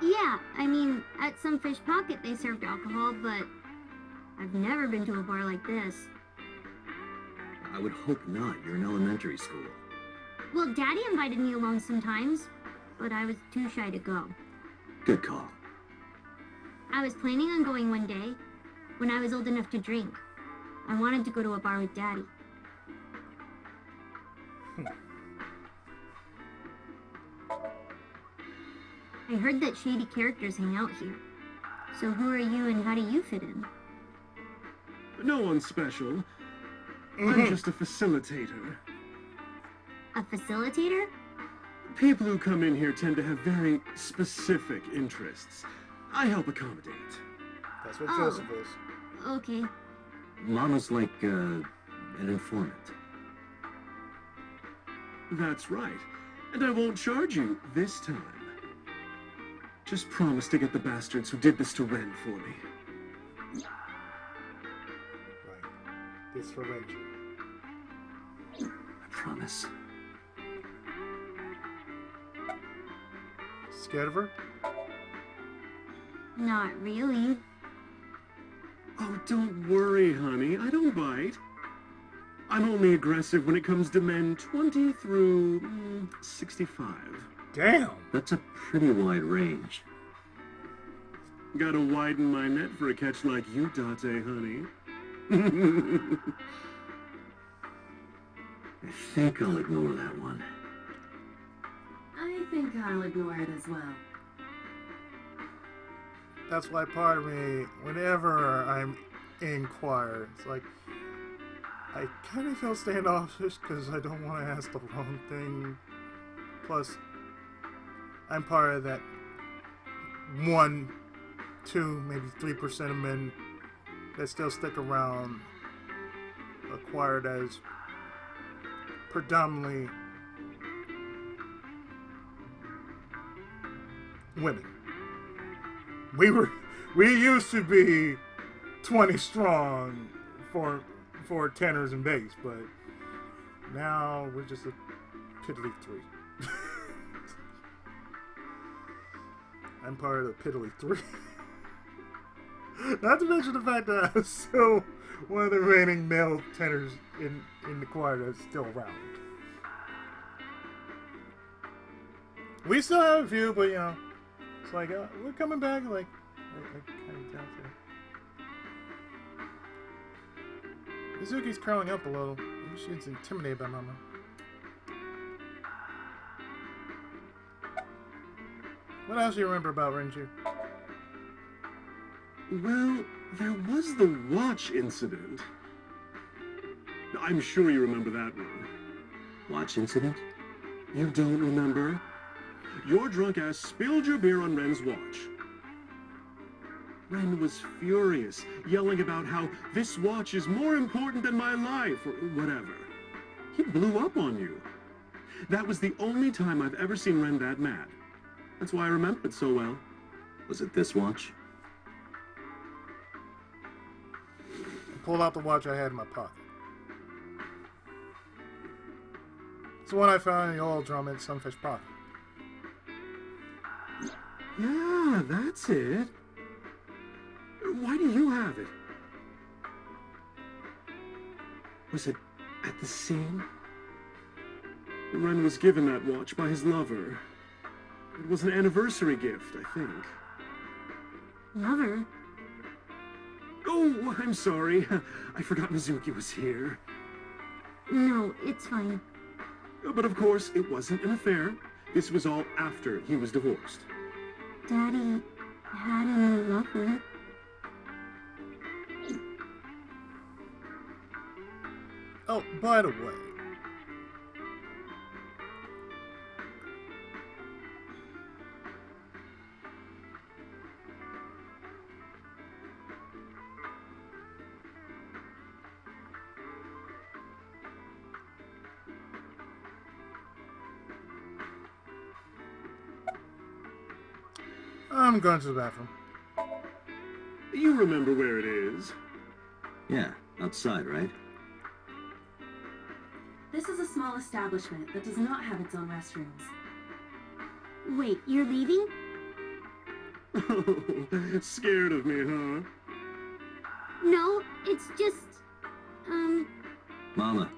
Yeah, I mean, at some fish pocket they served alcohol, but I've never been to a bar like this. I would hope not. You're in elementary school. Well, Daddy invited me along sometimes, but I was too shy to go. Good call. I was planning on going one day, when I was old enough to drink. I wanted to go to a bar with Daddy. I heard that shady characters hang out here. So who are you and how do you fit in? No one special. I'm just a facilitator. A facilitator? People who come in here tend to have very specific interests. I help accommodate. That's what Oh. Joseph is. Okay. Mama's like, an informant. That's right. And I won't charge you this time. Just promise to get the bastards who did this to Ren for me. Right. This for Ranger. I promise. Scared of her? Not really. Oh, don't worry, honey. I don't bite. I'm only aggressive when it comes to men 20 through 65. Damn. That's a pretty wide range. Gotta widen my net for a catch like you, Date, honey. I think I'll ignore that one. I think I'll ignore it as well. That's why part of me, whenever I'm in choir, it's like, I kind of feel standoffish because I don't want to ask the wrong thing. Plus, I'm part of that 1, 2, maybe 3% of men that still stick around a choir that is predominantly women. We used to be 20 strong for tenors and bass, but now we're just a piddly 3. I'm part of the piddly 3. Not to mention the fact that I'm still one of the reigning male tenors in the choir that's still around. We still have a few, but you know, it's like we're coming back. Like kind of down there. Mizuki's curling up a little. Maybe she's intimidated by Mama. What else do you remember about Renju? Well, there was the watch incident. I'm sure you remember that one. Watch incident? You don't remember? Your drunk ass spilled your beer on Ren's watch. Ren was furious, yelling about how this watch is more important than my life, or whatever. He blew up on you. That was the only time I've ever seen Ren that mad. That's why I remember it so well. Was it this watch? I pulled out the watch I had in my pocket. It's the one I found in the oil drum at Sunfish Pocket. Yeah, that's it. Why do you have it? Was it at the scene? Ren was given that watch by his lover. It was an anniversary gift, I think. Lover? Oh, I'm sorry. I forgot Mizuki was here. No, it's fine. But of course, it wasn't an affair. This was all after he was divorced. Daddy had a new lover. Oh, by the way. I'm going to the bathroom. You remember where it is? Yeah, outside, right? This is a small establishment that does not have its own restrooms. Wait, you're leaving? Oh, scared of me, huh? No, it's just, Mama,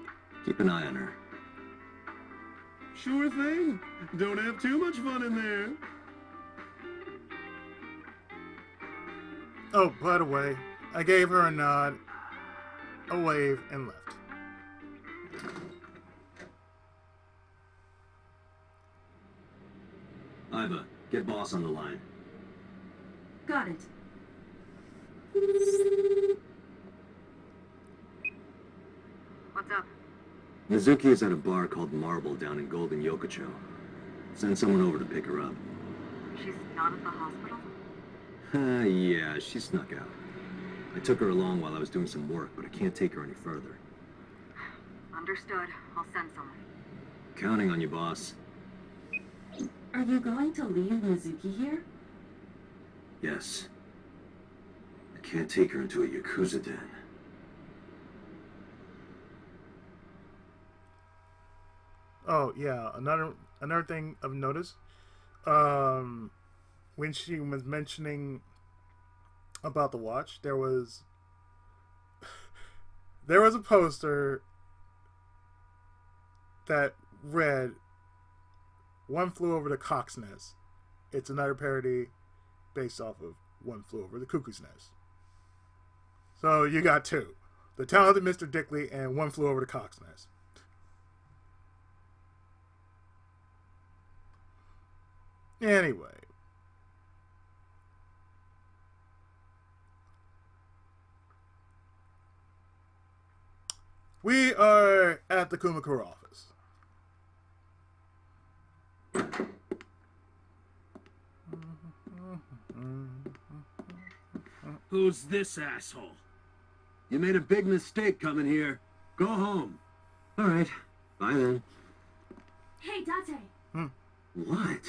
keep an eye on her. Sure thing. Don't have too much fun in there. Oh, by the way, I gave her a nod, a wave, and left. Iva, get boss on the line. Got it. What's up? Mizuki is at a bar called Marble down in Golden Yokocho. Send someone over to pick her up. She's not at the hospital? Yeah, she snuck out. I took her along while I was doing some work, but I can't take her any further. Understood. I'll send someone. Counting on you, boss. Are you going to leave Mizuki here? Yes. I can't take her into a Yakuza den. Oh yeah, another thing of notice. When she was mentioning about the watch, there was a poster that read One Flew Over the Cock's Nest. It's another parody based off of One Flew Over the Cuckoo's Nest. So you got two. The Talented Mr. Dickley and One Flew Over the Cock's Nest. Anyway. We are at the Kumakura office. Who's this asshole? You made a big mistake coming here. Go home. All right. Bye then. Hey, Date. What?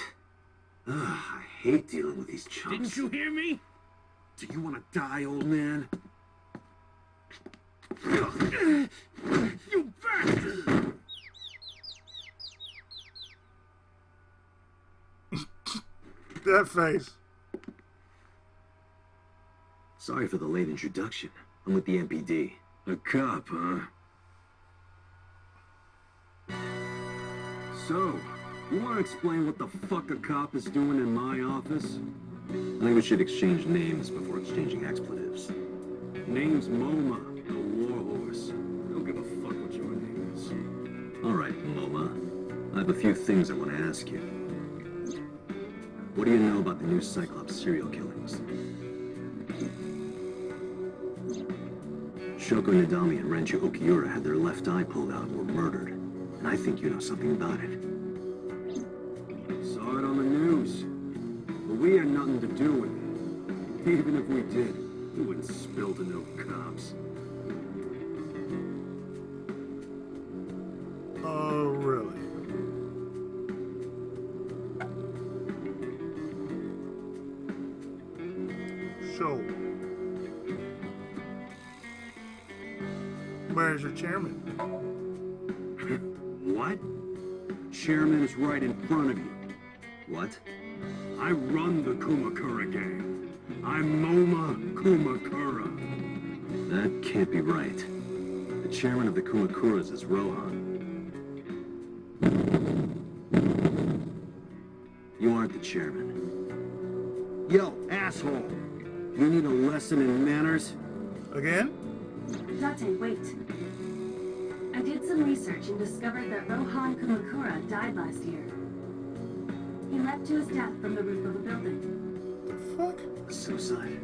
Ugh, I hate dealing with these chumps. Didn't you hear me? Do you want to die, old man? You bastard! That face. Sorry for the late introduction. I'm with the MPD. A cop, huh? So, you want to explain what the fuck a cop is doing in my office? I think we should exchange names before exchanging expletives. Name's MoMA, the warhorse. Don't give a fuck what your name is. All right, Lola. I have a few things I want to ask you. What do you know about the new Cyclops serial killings? Shoko Nadami and Renju Okiura had their left eye pulled out and were murdered. And I think you know something about it. Saw it on the news. But we had nothing to do with it. Even if we did, we wouldn't spill to no cops. Oh, really? So, where's your chairman? What? Chairman is right in front of you. What? I run the Kumakura gang. I'm MoMA Kumakura. That can't be right. The chairman of the Kumakuras is Rohan. You aren't the chairman. Yo, asshole. You need a lesson in manners? Again? Date, wait. I did some research and discovered that Rohan Kumakura died last year. He leapt to his death from the roof of a building. The fuck? Suicide.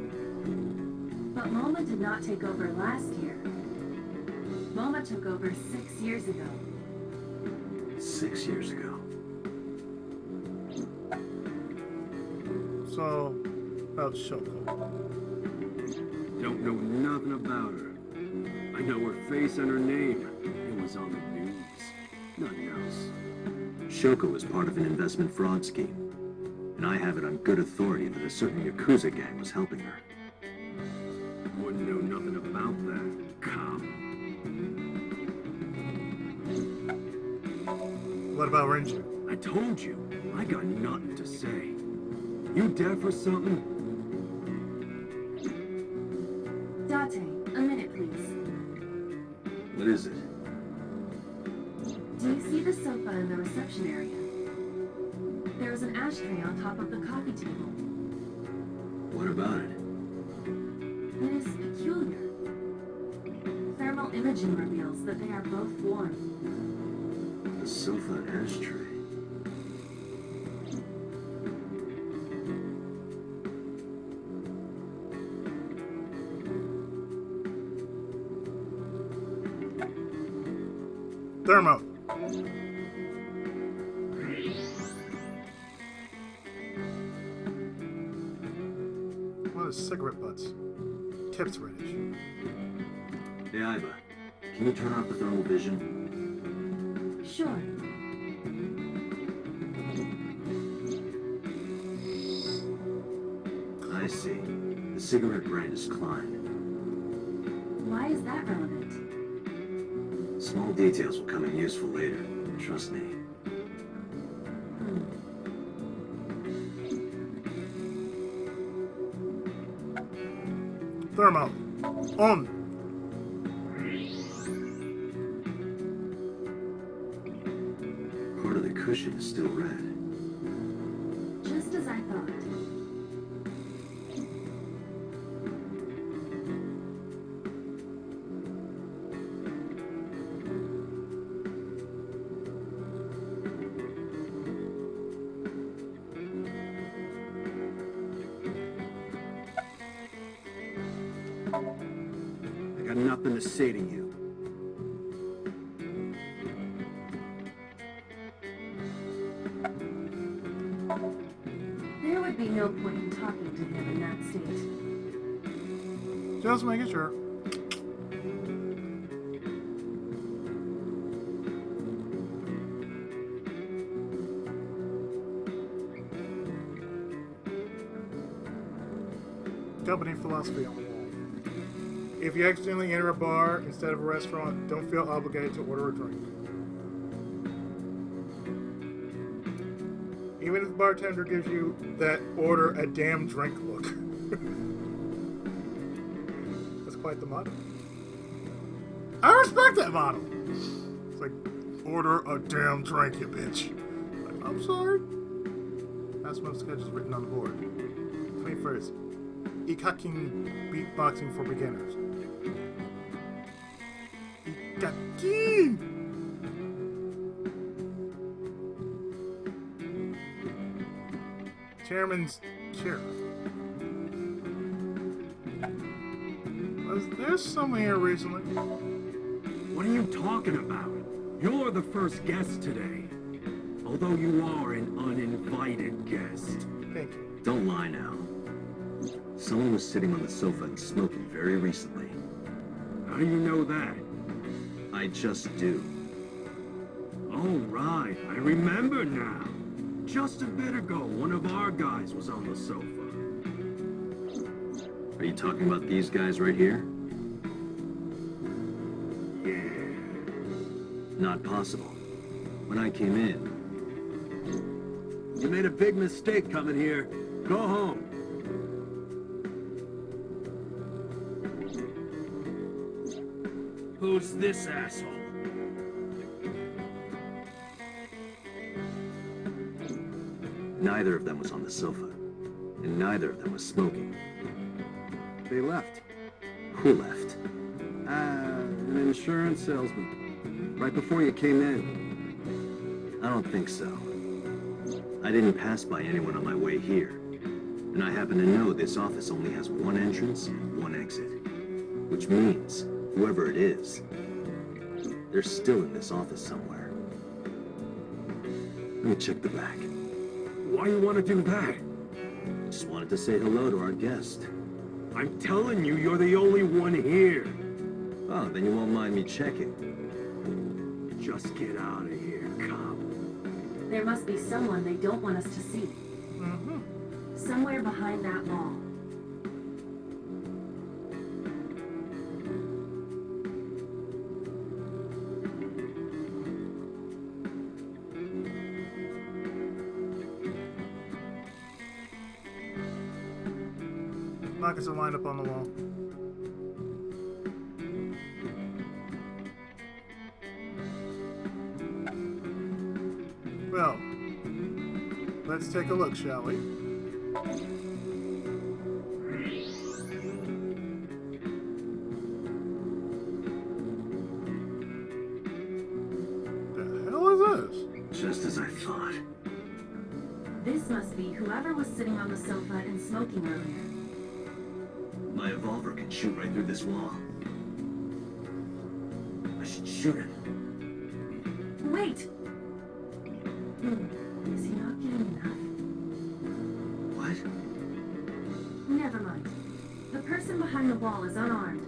But MoMA did not take over last year. MoMA took over 6 years ago. 6 years ago. So, about Shoko. Don't know nothing about her. I know her face and her name. It was on the news. Nothing else. Shoko was part of an investment fraud scheme. And I have it on good authority that a certain Yakuza gang was helping her. Wouldn't know nothing about that, cop. What about Renju? I told you, I got nothing to say. You deaf or something? Date, a minute, please. What is it? Do you see the sofa in the reception area? There is an ashtray on top of the coffee table. What about it? It is peculiar. Thermal imaging reveals that they are both warm. The sofa and ashtray. Thermo. What is cigarette butts? Tips reddish. Hey, Iva. Can you turn off the thermal vision? Sure. I see. The cigarette brand is Klein. Why is that relevant? Small details will come in useful later. Trust me. Thermo. On. cushion is still red. Just as I thought. I got nothing to say to you. There would be no point in talking to him in that state. Just making sure. Company philosophy on the wall. If you accidentally enter a bar instead of a restaurant, don't feel obligated to order a drink. Even if the bartender gives you that order a damn drink look. That's quite the motto. I respect that motto. It's like, order a damn drink, you bitch. Like, I'm sorry. That's most schedules written on the board. 21st. Ikakin beatboxing for beginners. Ikakin! Chairman's chair. Was there someone here recently? What are you talking about? You're the first guest today. Although you are an uninvited guest. Thank you. Don't lie now. Someone was sitting on the sofa and smoking very recently. How do you know that? I just do. Oh, right. I remember now. Just a bit ago, one of our guys was on the sofa. Are you talking about these guys right here? Yeah. Not possible. When I came in, You made a big mistake coming here. Go home. Who's this asshole? neither of them was on the sofa, and neither of them was smoking. They left. Who left? An insurance salesman. Right before you came in. I don't think so. I didn't pass by anyone on my way here. And I happen to know this office only has one entrance and one exit. Which means, whoever it is, they're still in this office somewhere. Let me check the back. Why you want to do that? Just wanted to say hello to our guest. I'm telling you, you're the only one here. Oh, then you won't mind me checking. Just get out of here, come. There must be someone they don't want us to see. Somewhere behind that wall. Markers are lined up on the wall. Well, let's take a look, shall we? The hell is this? Just as I thought. This must be whoever was sitting on the sofa and smoking earlier. My evolver can shoot right through this wall. I should shoot it. Wait! Is he not getting enough? What? Never mind. The person behind the wall is unarmed.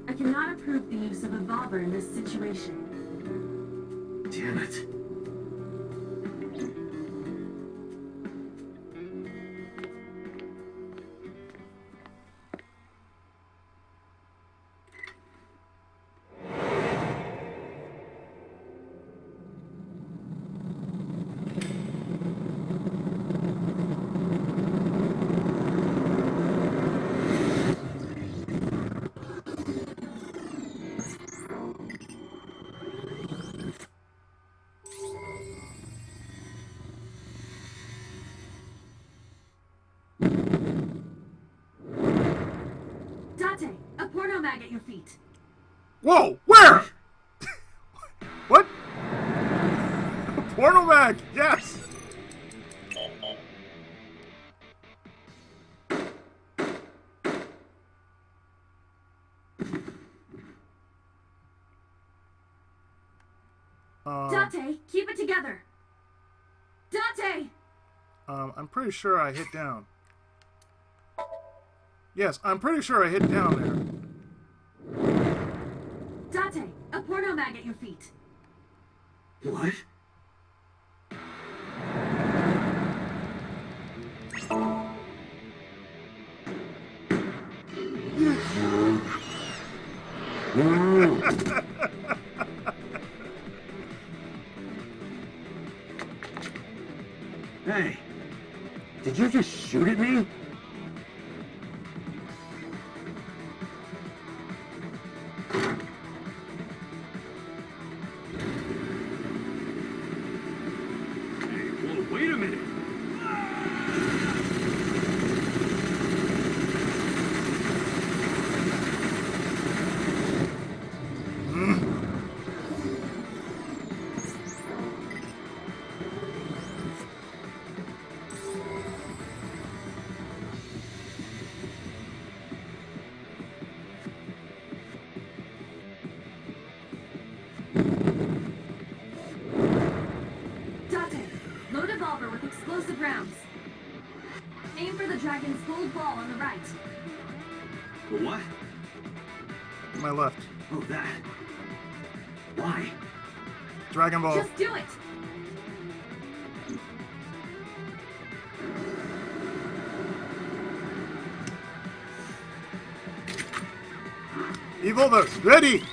I cannot approve the use of a revolver in this situation. Damn it. Dante, a porno mag at your feet. Whoa, where? What? Porno mag, yes! Dante, keep it together. Dante! I'm pretty sure I hit down. Yes, I'm pretty sure I hit down there. Dante, a porno mag at your feet. What? Hey, did you just shoot at me? Hey, well, wait a minute. Dante, load a revolver with explosive rounds. Aim for the dragon's gold ball on the right. What? My left. Oh, that. Why? Dragon Ball. Just do it! Evolvers, ready!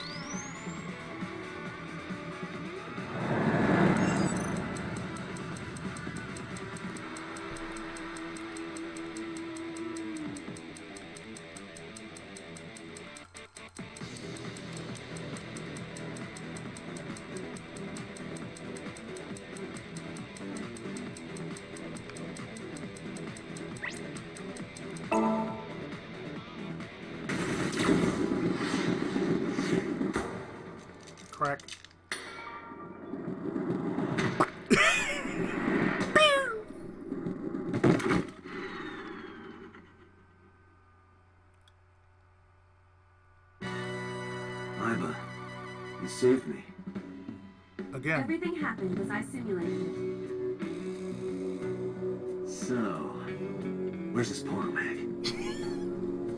Crack. Iva, you saved me. Again. Everything happened as I simulated it. So, where's this porno mag?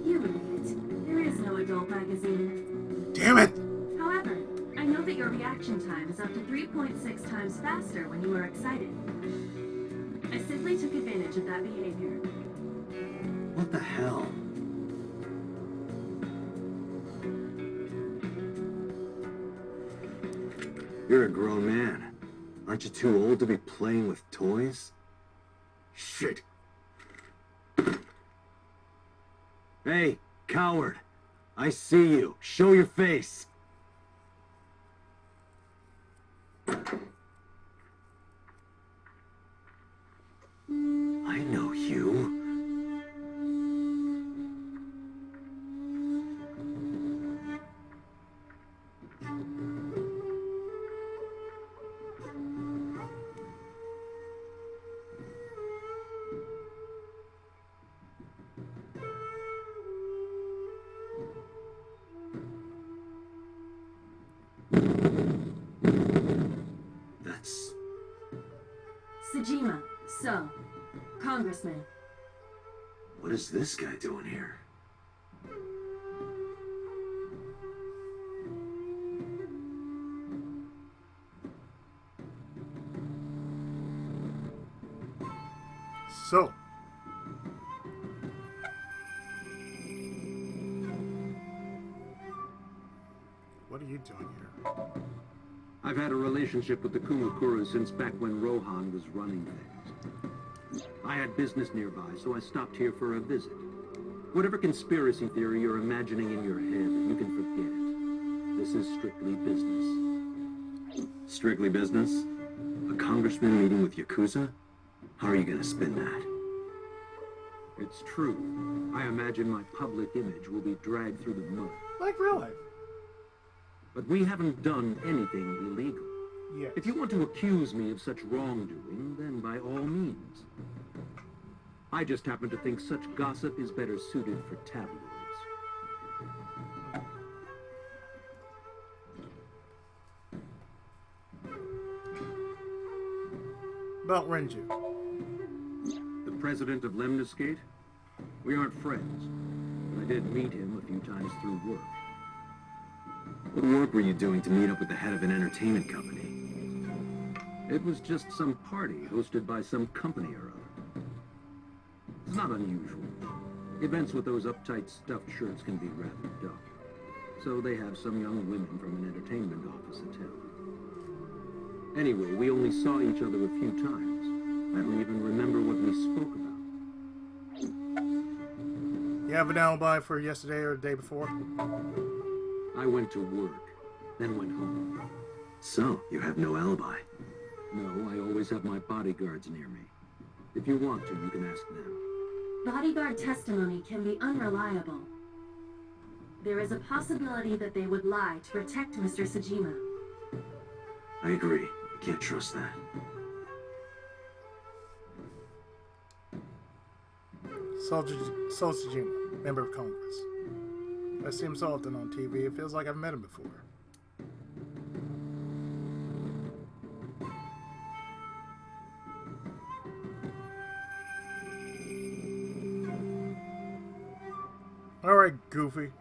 You idiot. There is no adult magazine. Damn it! However, I know that your reaction time is up to 3.6 times faster when you are excited. I simply took advantage of that behavior. What the hell? You're a grown man. Aren't you too old to be playing with toys? Shit. Hey, coward. I see you. Show your face. I know you. That's... Sejima, so, Congressman. What is this guy doing here? So. What are you doing here? I've had a relationship with the Kumakura since back when Rohan was running things. I had business nearby, so I stopped here for a visit. Whatever conspiracy theory you're imagining in your head, you can forget it. This is strictly business. Strictly business? A congressman meeting with Yakuza? How are you gonna spin that? It's true. I imagine my public image will be dragged through the mud. Like real life. But we haven't done anything illegal. Yes. If you want to accuse me of such wrongdoing, then by all means. I just happen to think such gossip is better suited for tabloids. About Renju. The president of Lemniscate? We aren't friends, but I did meet him a few times through work. What work were you doing to meet up with the head of an entertainment company? It was just some party hosted by some company or other. It's not unusual. Events with those uptight stuffed shirts can be rather dull. So they have some young women from an entertainment office attend. Anyway, we only saw each other a few times. I don't even remember what we spoke about. You have an alibi for yesterday or the day before? I went to work, then went home. So, you have no alibi? No, I always have my bodyguards near me. If you want to, you can ask them. Bodyguard testimony can be unreliable. There is a possibility that they would lie to protect Mr. Sajima. I agree. I can't trust that. Sojima, member of Congress. I see him so often on TV, it feels like I've met him before. Alright, Goofy.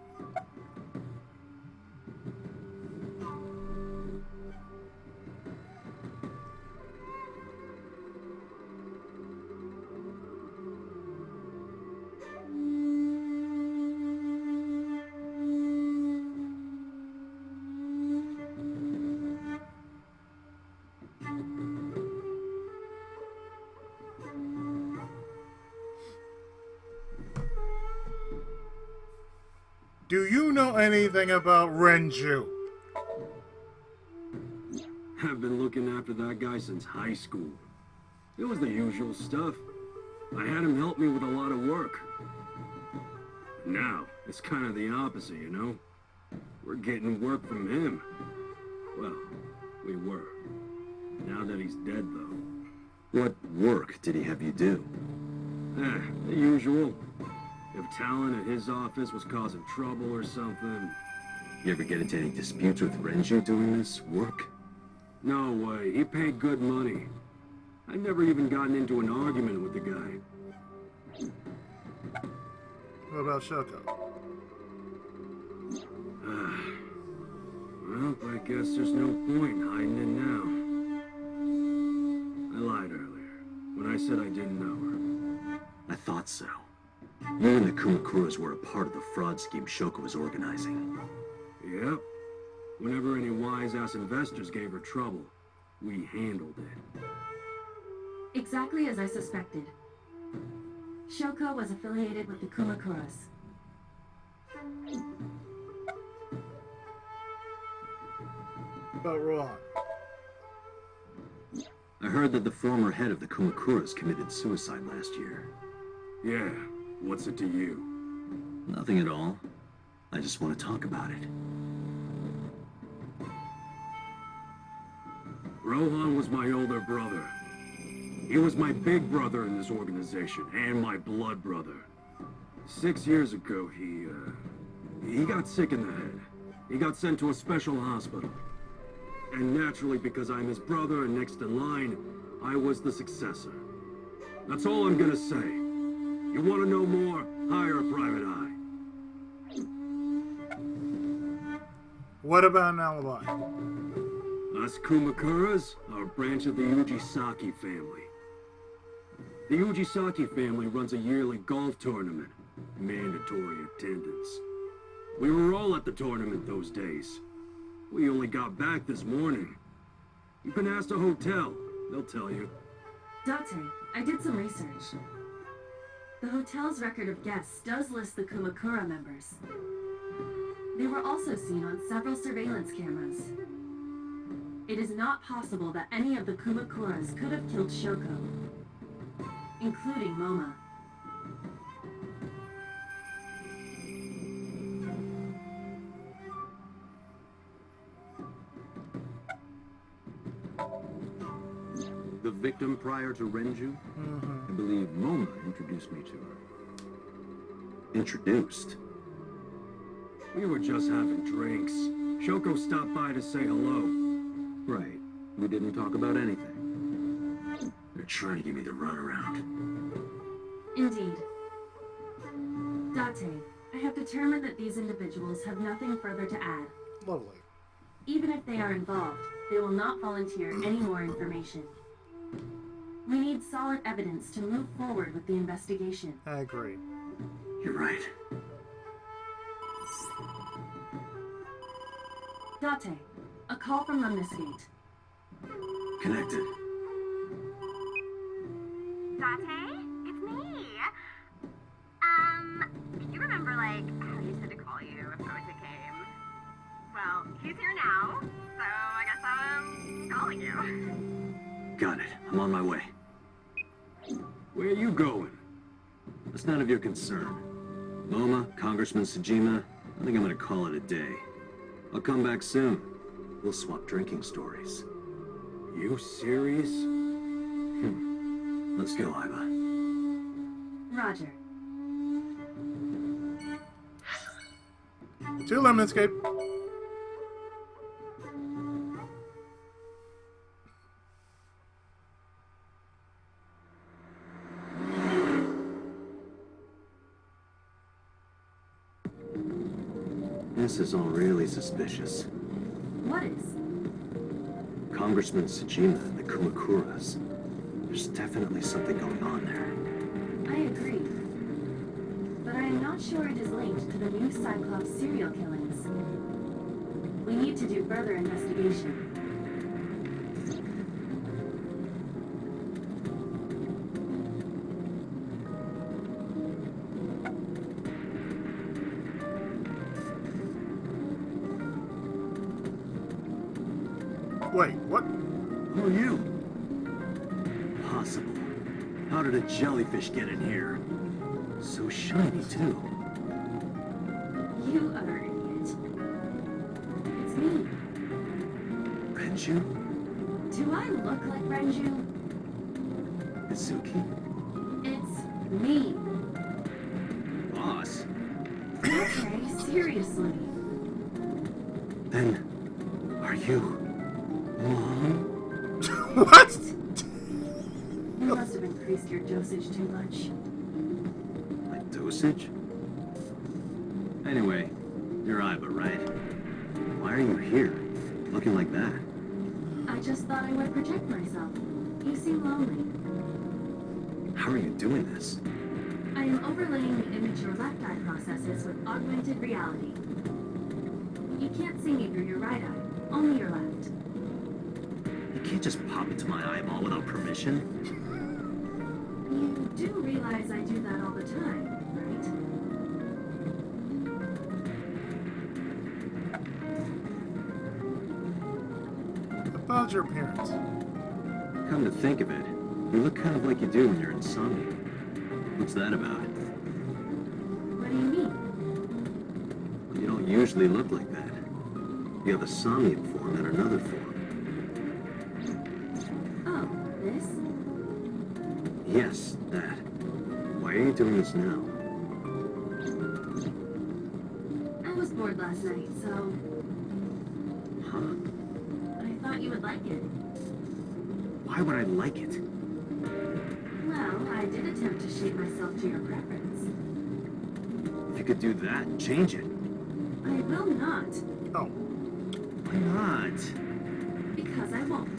Do you know anything about Renju? I've been looking after that guy since high school. It was the usual stuff. I had him help me with a lot of work. Now, it's kind of the opposite, you know? We're getting work from him. Well, we were. Now that he's dead, though. What work did he have you do? The usual. If talent at his office was causing trouble or something. You ever get into any disputes with Renju doing this work? No way. He paid good money. I'd never even gotten into an argument with the guy. What about Shoko? Well, I guess there's no point hiding it now. I lied earlier when I said I didn't know her. I thought so. You and the Kumakuras were a part of the fraud scheme Shoko was organizing. Yep. Whenever any wise-ass investors gave her trouble, we handled it. Exactly as I suspected. Shoko was affiliated with the Kumakuras. About Rohan. I heard that the former head of the Kumakuras committed suicide last year. Yeah, what's it to you? Nothing at all. I just want to talk about it. Rohan was my older brother. He was my big brother in this organization, and my blood brother. 6 years ago, he got sick in the head. He got sent to a special hospital. And naturally, because I'm his brother and next in line, I was the successor. That's all I'm gonna say. You want to know more? Hire a private eye. What about an alibi? Us Kumakuras are a branch of the Ujisaki family. The Ujisaki family runs a yearly golf tournament. Mandatory attendance. We were all at the tournament those days. We only got back this morning. You can ask the hotel. They'll tell you. Date, I did some research. The hotel's record of guests does list the Kumakura members. They were also seen on several surveillance cameras. It is not possible that any of the Kumakuras could have killed Shoko, including Moma. the victim prior to Renju? I believe Moma introduced me to her. Introduced? We were just having drinks. Shoko stopped by to say hello. Right. We didn't talk about anything. They're trying to give me the runaround. Indeed. Date, I have determined that these individuals have nothing further to add. Lovely. Even if they are involved, they will not volunteer any more information. We need solid evidence to move forward with the investigation. I agree. You're right. Date, a call from Lemnisgate. Connected. Date, it's me. You remember, like, how you said to call you if Osa came? Well, he's here now, so I guess I'm calling you. Got it. I'm on my way. Where you going? That's none of your concern. Moma, Congressman Sejima, I think I'm gonna call it a day. I'll come back soon. We'll swap drinking stories. You serious? Let's go, Iva. Roger. To Lemniscape. This is all really suspicious. What is? Congressman Sejima and the Kumakuras. There's definitely something going on there. I agree. But I am not sure it is linked to the new Cyclops serial killings. We need to do further investigation. Wait, what? Who are you? Impossible. How did a jellyfish get in here? So shiny, too. You are an idiot. It's me. Renju? Do I look like Renju? Izuki? It's me. Boss? Okay, seriously. Then, are you... Mom? What? You must have increased your dosage too much. My dosage? Anyway, you're Iva, right? Why are you here? Looking like that? I just thought I would protect myself. You seem lonely. How are you doing this? I am overlaying the image your left eye processes with augmented reality. You can't see me through your right eye, only your left. You can't just pop into my eyeball without permission. You do realize I do that all the time, right? About your appearance. Come to think of it, you look kind of like you do when you're in Somnium. What's that about? What do you mean? You don't usually look like that. You have a Somnium form and another form. Oh, this? Yes, that. Why are you doing this now? I was bored last night, so Huh? I thought you would like it. Why would I like it? Well, I did attempt to shape myself to your preference. If you could do that, change it. I will not, Oh, Why not? because I won't.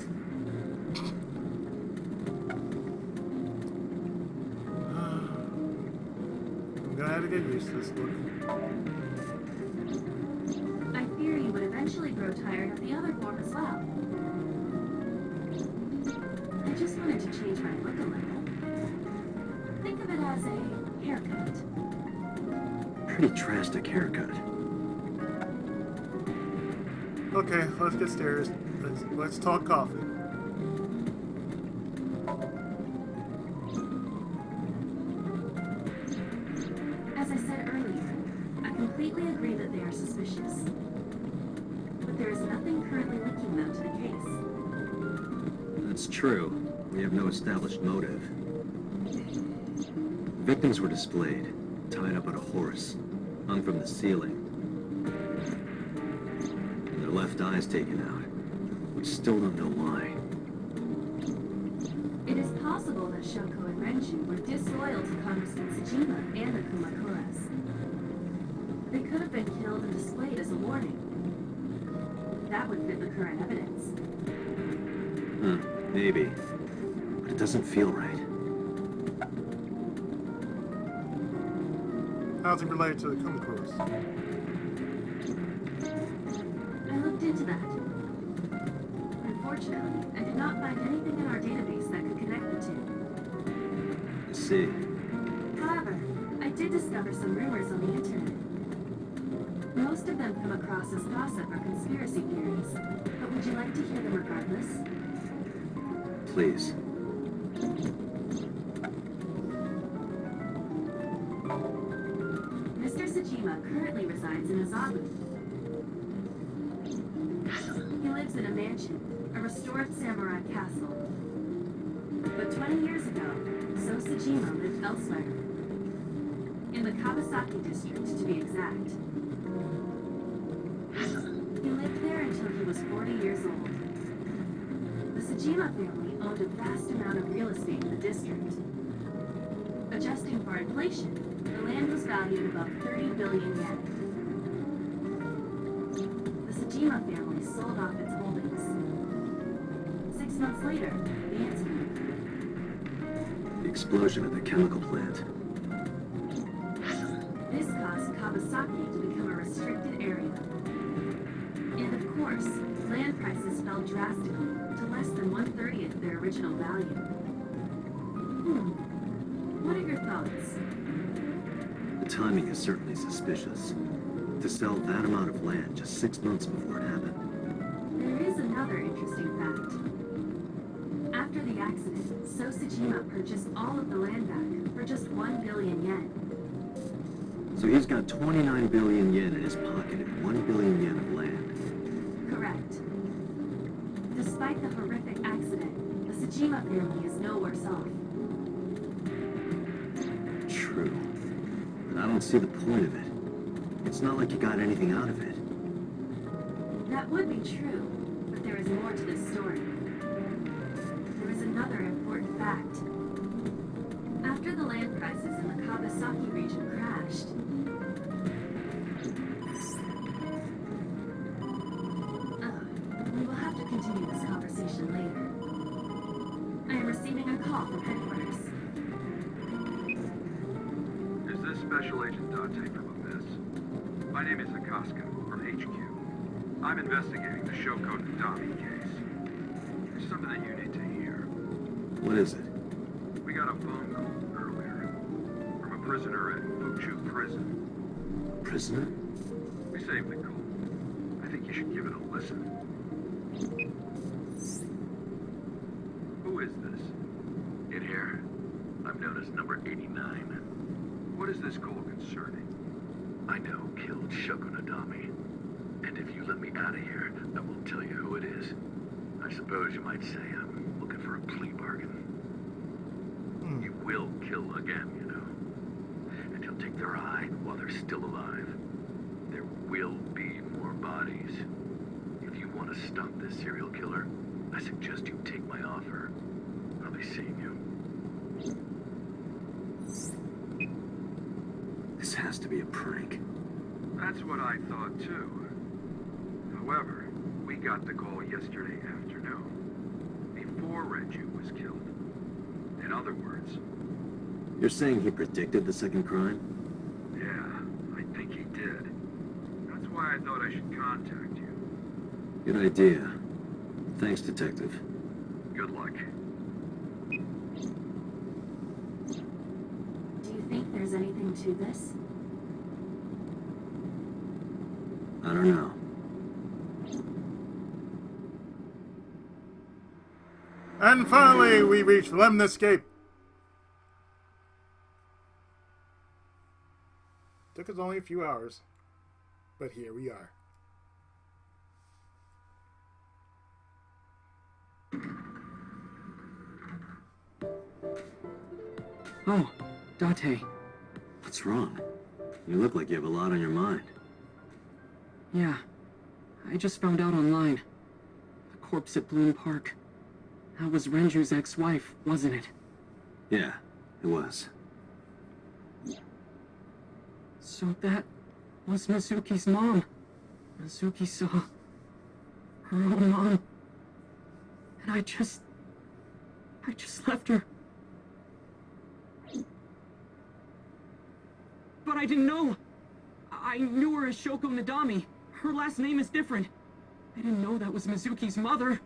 I'm gonna have to get used to this look. I fear you would eventually grow tired of the other form as well. I just wanted to change my look a little. Think of it as a haircut. Pretty drastic haircut. Okay, let's get serious. Let's talk coffee. As I said earlier, I completely agree that they are suspicious. But there is nothing currently linking them to the case. That's true. We have no established motive. Victims were displayed, tied up on a horse, hung from the ceiling. And their left eyes taken out. We still don't know why. It is possible that Shoko and Renju were disloyal to Congressman Tsujima and the Kumakuras. They could have been killed and displayed as a warning. That would fit the current evidence. Maybe. But it doesn't feel right. How's it related to the Kumakuras? I looked into that. Unfortunately, I did not find anything in our database that could connect the two. I see. However, I did discover some rumors on the internet. Most of them come across as gossip or conspiracy theories, but would you like to hear them regardless? Please. Mr. Tsujima currently resides in Azabu. He lives in a mansion, a restored samurai castle. But 20 years ago, So Tsujima lived elsewhere. In the Kawasaki district, to be exact. He lived there until he was 40 years old. The Tsujima family owned a vast amount of real estate in the district. Adjusting for inflation, the land was valued above 30 billion yen. The Tsujima family sold off its holdings. 6 months later, the incident. The explosion at the chemical plant. This caused Kawasaki to become a restricted area. And of course, land prices fell drastically to less than 1/30th their original value. What are your thoughts? The timing is certainly suspicious. To sell that amount of land just 6 months before it happened. There is another interesting fact. After the accident, So Tsujima purchased all of the land back for just 1 billion yen. So he's got 29 billion yen in his pocket and 1 billion yen of land. Correct. Despite the horrific accident, the Tsujima family is no worse off. True. But I don't see the point of it. It's not like you got anything out of it. That would be true, but there is more to this story. There is another important fact. After the land prices in the Kawasaki region crashed, we will have to continue this conversation later. I am receiving a call from headquarters. Is this Special Agent Dante from Abyss? My name is Akaska, from HQ. I'm investigating the Shoko Nadami case. There's something that you need to hear. What is it? We got a phone call earlier from a prisoner at Fuchu Prison. Prisoner? We saved the call. I think you should give it a listen. Who is this? In here, I'm known as number 89. What is this call concerning? I know who killed Shoko Nadami. And if you let me out of here, I will tell you who it is. I suppose you might say I'm looking for a plea bargain. You will kill again, you know. And you'll take their eye while they're still alive. There will be more bodies. If you want to stop this serial killer, I suggest you take my offer. I'll be seeing you. This has to be a prank. That's what I thought too. However, we got the call yesterday afternoon, before Renju was killed. In other words, You're saying he predicted the second crime? yeah, I think he did. That's why I thought I should contact you. Good idea. Thanks, Detective. Good luck. Do you think there's anything to this? I don't know. And finally, we reach Lemon Escape. Took us only a few hours, but here we are. Oh, Date. What's wrong? You look like you have a lot on your mind. Yeah. I just found out online. The corpse at Bloom Park. That was Renju's ex-wife, wasn't it? Yeah, it was. So that was Mizuki's mom. Mizuki saw her own mom. And I just left her. But I didn't know. I knew her as Shoko Nadami. Her last name is different. I didn't know that was Mizuki's mother.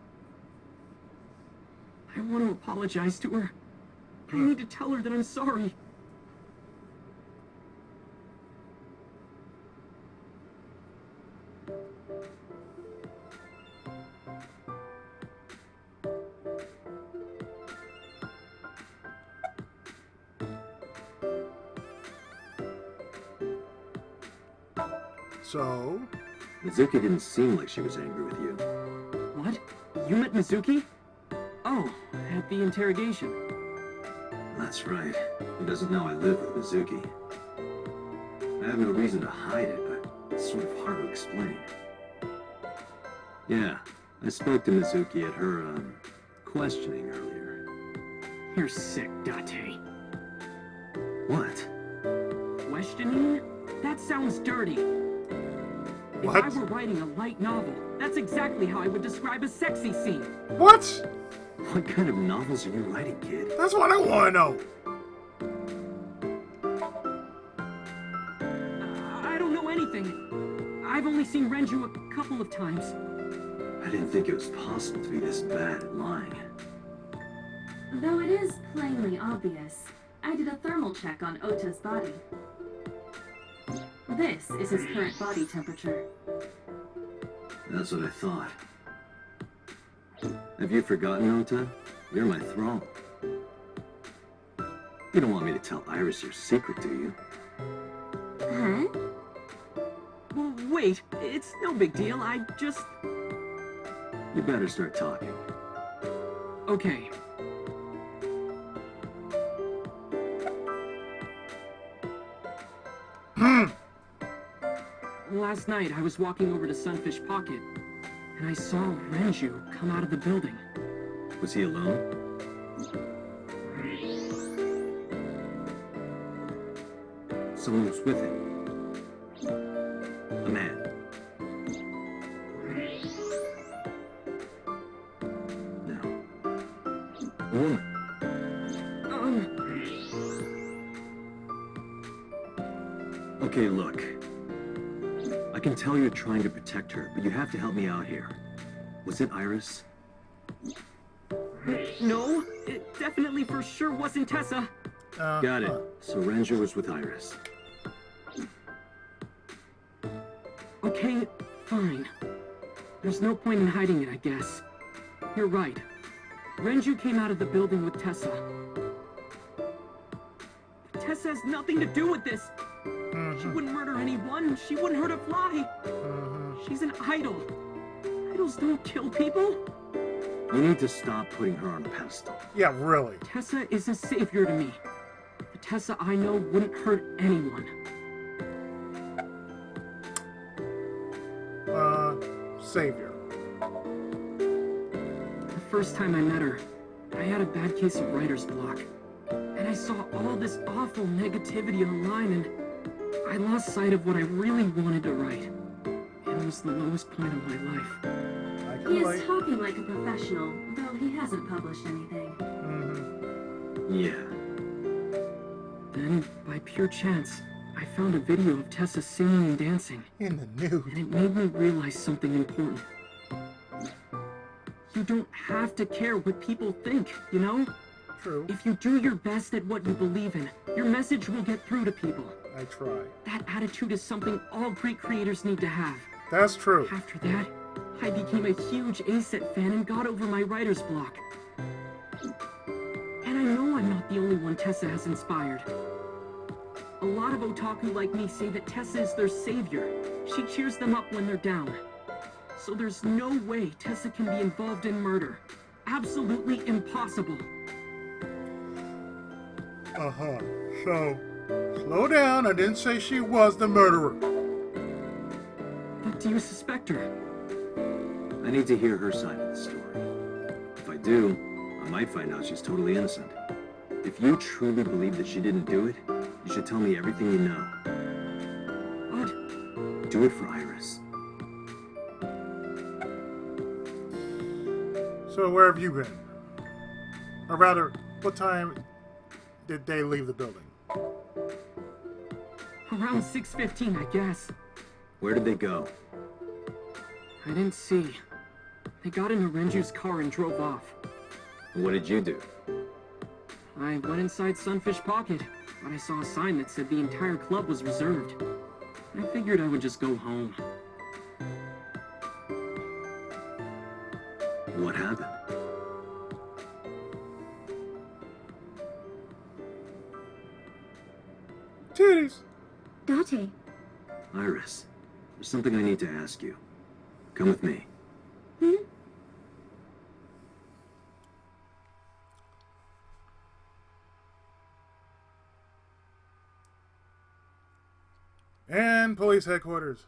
I want to apologize to her. I need to tell her that I'm sorry. So, Mizuki didn't seem like she was angry with you. What? You met Mizuki? Oh, at the interrogation. That's right. He doesn't know I live with Mizuki. I have no reason to hide it, but it's sort of hard to explain. Yeah, I spoke to Mizuki at her, questioning earlier. You're sick, Date. What? Questioning? That sounds dirty. If What? I were writing a light novel, that's exactly how I would describe a sexy scene. what? What kind of novels are you writing, kid? That's what I want to know. I don't know anything. I've only seen Renju a couple of times. I didn't think it was possible to be this bad at lying. Though it is plainly obvious, I did a thermal check on Ota's body. This is his current body temperature. That's what I thought. Have you forgotten, Ota? You're my thrall. You don't want me to tell Iris your secret, do you? Huh? Well, wait, it's no big deal. I just... You better start talking. Okay. Last night, I was walking over to Sunfish Pocket, and I saw Renju come out of the building. Was he alone? Someone was with him. A man. No. A woman. Okay, look. I can tell you're trying to protect her, but you have to help me out here. Was it Iris? No, it definitely for sure wasn't Tessa. Got it. So Renju was with Iris. Okay, fine. There's no point in hiding it, I guess. You're right. Renju came out of the building with Tessa. But Tessa has nothing to do with this. She wouldn't murder anyone. She wouldn't hurt a fly. She's an idol. Idols don't kill people. You need to stop putting her on a pedestal. Yeah, really. Tessa is a savior to me. The Tessa I know wouldn't hurt anyone. Savior. The first time I met her, I had a bad case of writer's block. And I saw all this awful negativity online, and I lost sight of what I really wanted to write. It was the lowest point of my life. I He could is like. talking like a professional, though he hasn't published anything. Yeah. Then, by pure chance, I found a video of Tessa singing and dancing, In the nude. and it made me realize something important. You don't have to care what people think, you know? True. If you do your best at what you believe in, your message will get through to people. I try. That attitude is something all great creators need to have. That's true. After that, I became a huge A-Set fan and got over my writer's block. And I know I'm not the only one Tessa has inspired. A lot of otaku like me say that Tessa is their savior. She cheers them up when they're down. So there's no way Tessa can be involved in murder. Absolutely impossible. Uh-huh. So, slow down. I didn't say she was the murderer. But do you suspect her? I need to hear her side of the story. If I do, I might find out she's totally innocent. If you truly believe that she didn't do it, you should tell me everything you know. What? Do it for Iris. So where have you been? Or rather, what time did they leave the building? Around 6:15, I guess. Where did they go? I didn't see. They got into Renju's car and drove off. What did you do? I went inside Sunfish Pocket, but I saw a sign that said the entire club was reserved. I figured I would just go home. What happened? Titties! Date. Iris, there's something I need to ask you. Come with me. Hmm? And police headquarters.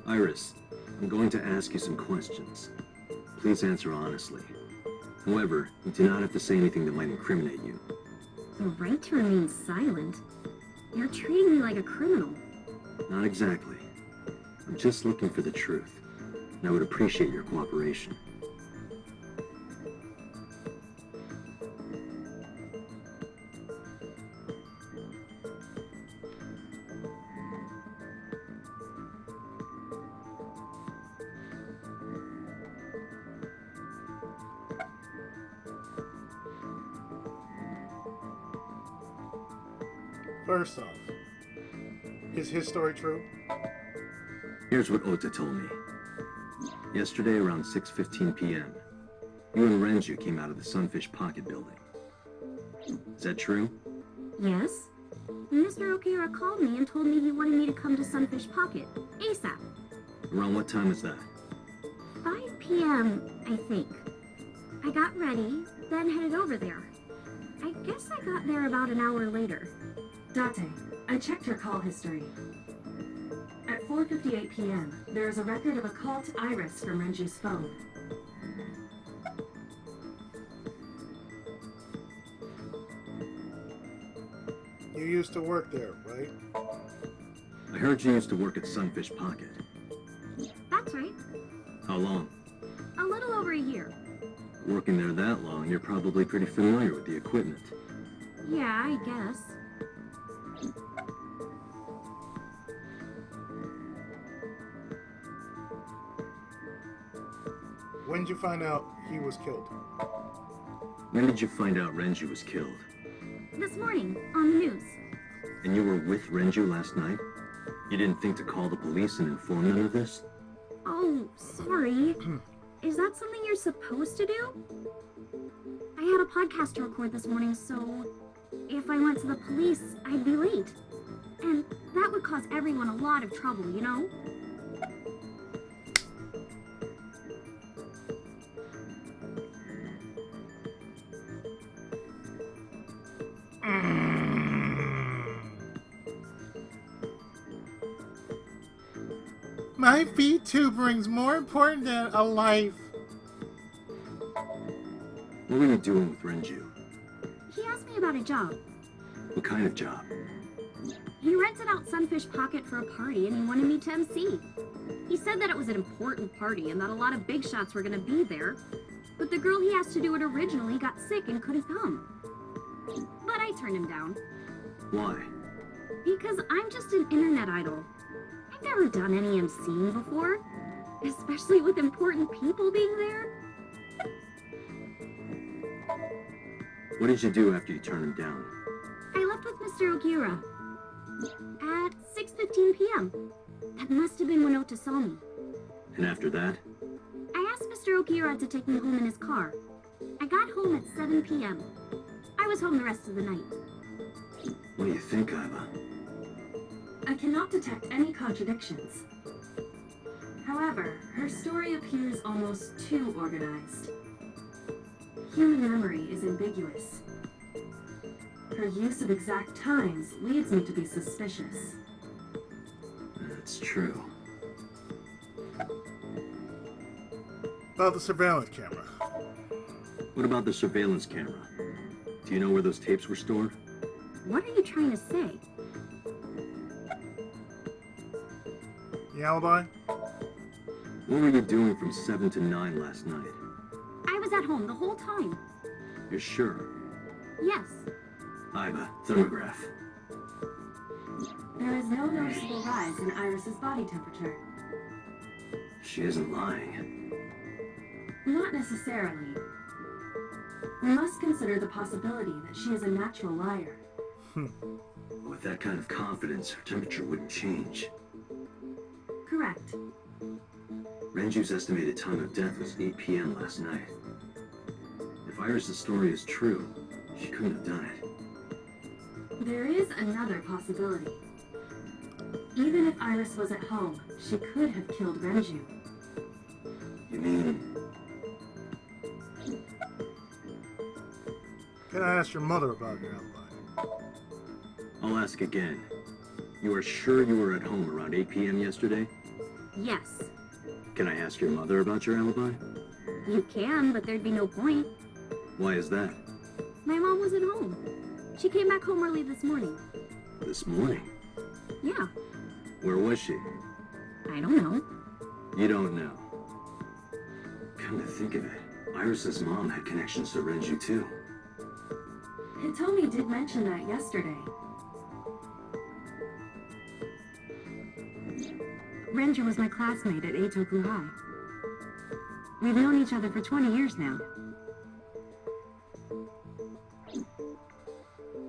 Iris, I'm going to ask you some questions. Please answer honestly. However, you do not have to say anything that might incriminate you. The right to remain silent? You're treating me like a criminal. Not exactly. I'm just looking for the truth, and I would appreciate your cooperation. First off, is his story true? Here's what Ota told me. Yesterday around 6:15 p.m., you and Renju came out of the Sunfish Pocket building. Is that true? Yes? Mr. Okira called me and told me he wanted me to come to Sunfish Pocket, ASAP. Around what time was that? 5 p.m., I think. I got ready, then headed over there. I guess I got there about an hour later. Date, I checked her call history. At 4:58 p.m., there is a record of a call to Iris from Renju's phone. You used to work there, right? I heard you used to work at Sunfish Pocket. That's right. How long? A little over a year. Working there that long, you're probably pretty familiar with the equipment. Yeah, I guess. When did you find out he was killed? When did you find out Renju was killed? This morning, on the news. And you were with Renju last night? You didn't think to call the police and inform them of this? Oh, sorry. Is that something you're supposed to do? I had a podcast to record this morning, so if I went to the police, I'd be late. And that would cause everyone a lot of trouble, you know? My VTubering's more important than a life. What were you doing with Renju? He asked me about a job. What kind of job? He rented out Sunfish Pocket for a party and he wanted me to MC. He said that it was an important party and that a lot of big shots were going to be there. But the girl he asked to do it originally got sick and couldn't come. But I turned him down. Why? Because I'm just an internet idol. I've never done any MCing before, especially with important people being there. What did you do after you turned him down? I left with Mr. Ogira at 6:15 p.m. That must have been when Ota saw me. And after that? I asked Mr. Ogira to take me home in his car. I got home at 7 p.m. I was home the rest of the night. What do you think, Iva? I cannot detect any contradictions. However, her story appears almost too organized. Human memory is ambiguous. Her use of exact times leads me to be suspicious. That's true. About the surveillance camera. What about the surveillance camera? Do you know where those tapes were stored? What are you trying to say? The alibi? What were you doing from 7 to 9 last night? I was at home the whole time. You're sure? Yes. Iva, thermograph. There is no noticeable rise in Iris's body temperature. She isn't lying. Not necessarily. We must consider the possibility that she is a natural liar. With that kind of confidence, her temperature wouldn't change. Correct. Renju's estimated time of death was 8 p.m. last night. If Iris' story is true, she couldn't have done it. There is another possibility. Even if Iris was at home, she could have killed Renju. You mean... Can I ask your mother about your alibi? I'll ask again. You are sure you were at home around 8 p.m. yesterday? Yes. Can I ask your mother about your alibi? You can, but there'd be no point. Why is that? My mom was at home. She came back home early this morning. This morning? Yeah. Where was she? I don't know. You don't know. Come to think of it, Iris's mom had connections to Renju too. Hitomi did mention that yesterday. Renju was my classmate at Eitoku High. We've known each other for 20 years now.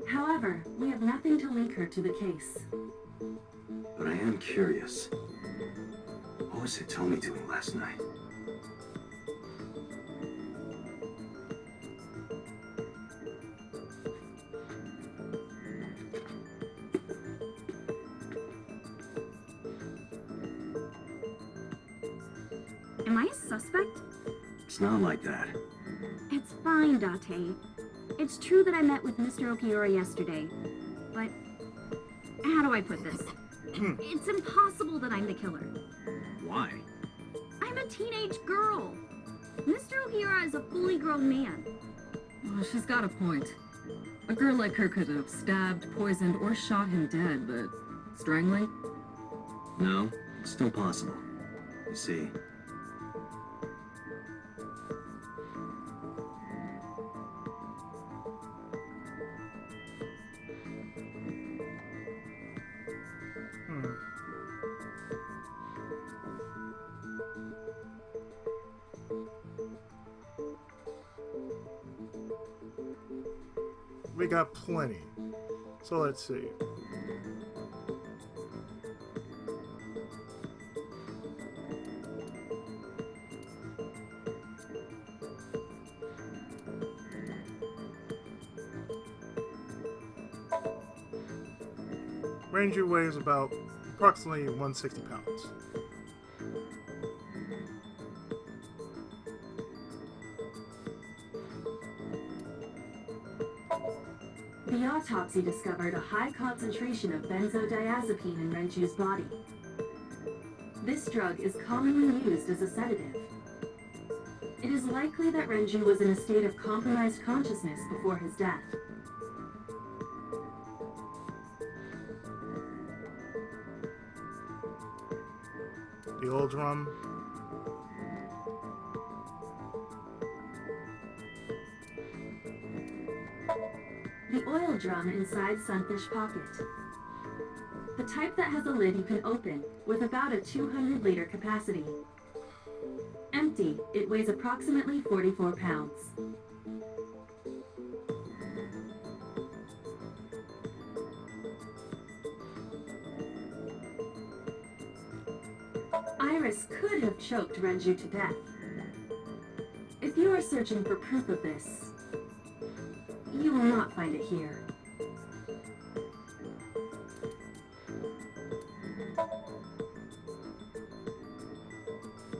However, we have nothing to link her to the case. But I am curious. What was Hitomi doing last night? Am I a suspect? It's not like that. It's fine, Date. It's true that I met with Mr. Okiura yesterday, but how do I put this? It's impossible that I'm the killer. Why? I'm a teenage girl. Mr. Okiura is a fully grown man. Oh, she's got a point. A girl like her could have stabbed, poisoned, or shot him dead, but strangling? No, it's still possible. You see, We got plenty. So let's see. Renju weighs about approximately 160 pounds. The autopsy discovered a high concentration of benzodiazepine in Renju's body. This drug is commonly used as a sedative. It is likely that Renju was in a state of compromised consciousness before his death. The old drum. The oil drum inside Sunfish Pocket. The type that has a lid you can open, with about a 200-liter capacity. Empty, it weighs approximately 44 pounds. Iris could have choked Renju to death. If If you are searching for proof of this, you will not find it here.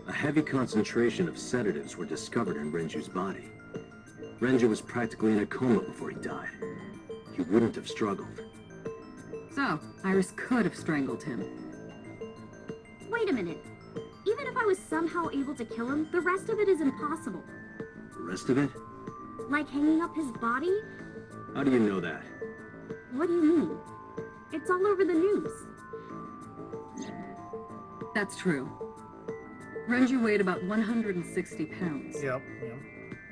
A heavy concentration of sedatives were discovered in Renju's body. Renju was practically in a coma before he died. He wouldn't have struggled. So, Iris could have strangled him. Wait a minute. Even if I was somehow able to kill him, the rest of it is impossible. The rest of it? Like hanging up his body? How do you know that? What do you mean? It's all over the news. That's true. Renju weighed about 160 pounds. Yep.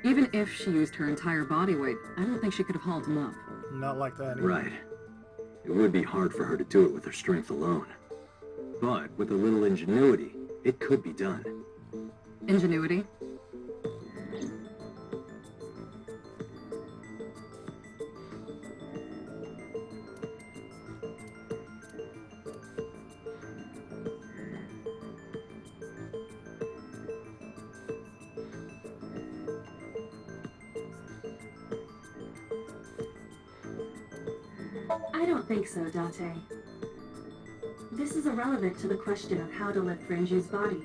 Even if she used her entire body weight, I don't think she could have hauled him up. Not like that either. Right. It would be hard for her to do it with her strength alone. But with a little ingenuity, it could be done. Ingenuity? I don't think so, Date. This is irrelevant to the question of how to lift Renju's body.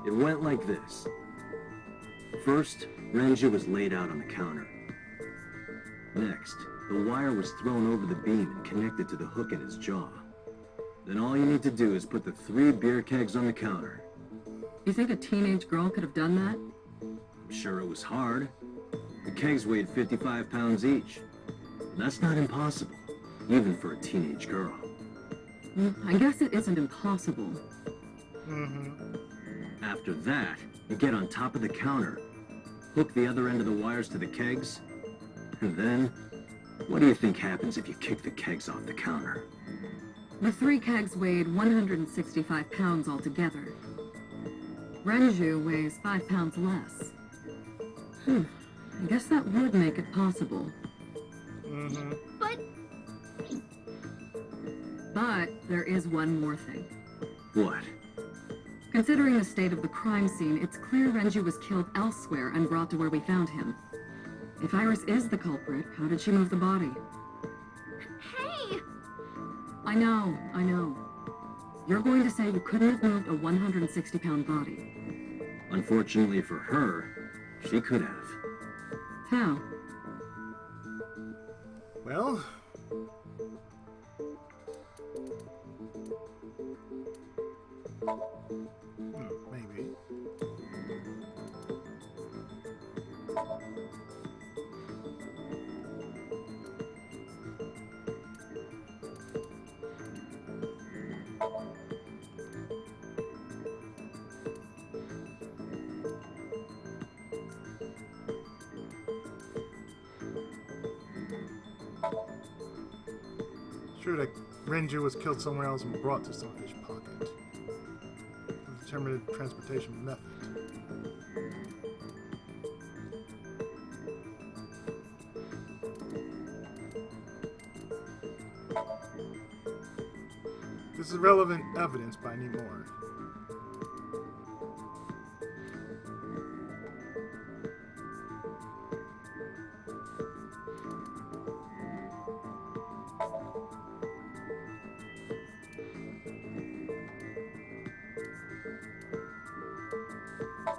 It went like this. First, Renju was laid out on the counter. Next, the wire was thrown over the beam and connected to the hook in his jaw. Then all you need to do is put the 3 beer kegs on the counter. You think a teenage girl could have done that? I'm sure it was hard. The kegs weighed 55 pounds each. And that's not impossible, even for a teenage girl. I guess it isn't impossible. After that, you get on top of the counter, hook the other end of the wires to the kegs, and then, what do you think happens if you kick the kegs off the counter? The 3 kegs weighed 165 pounds altogether. Renju weighs 5 pounds less. I guess that would make it possible. But there is one more thing. What? Considering the state of the crime scene, it's clear Renju was killed elsewhere and brought to where we found him. If Iris is the culprit, how did she move the body? Hey! I know. You're going to say you couldn't have moved a 160-pound body. Unfortunately for her, she could have. How? Well, maybe. Sure that Renju was killed somewhere else and brought to Sunfish Pocket. Determined transportation method. This is relevant evidence, but I need more.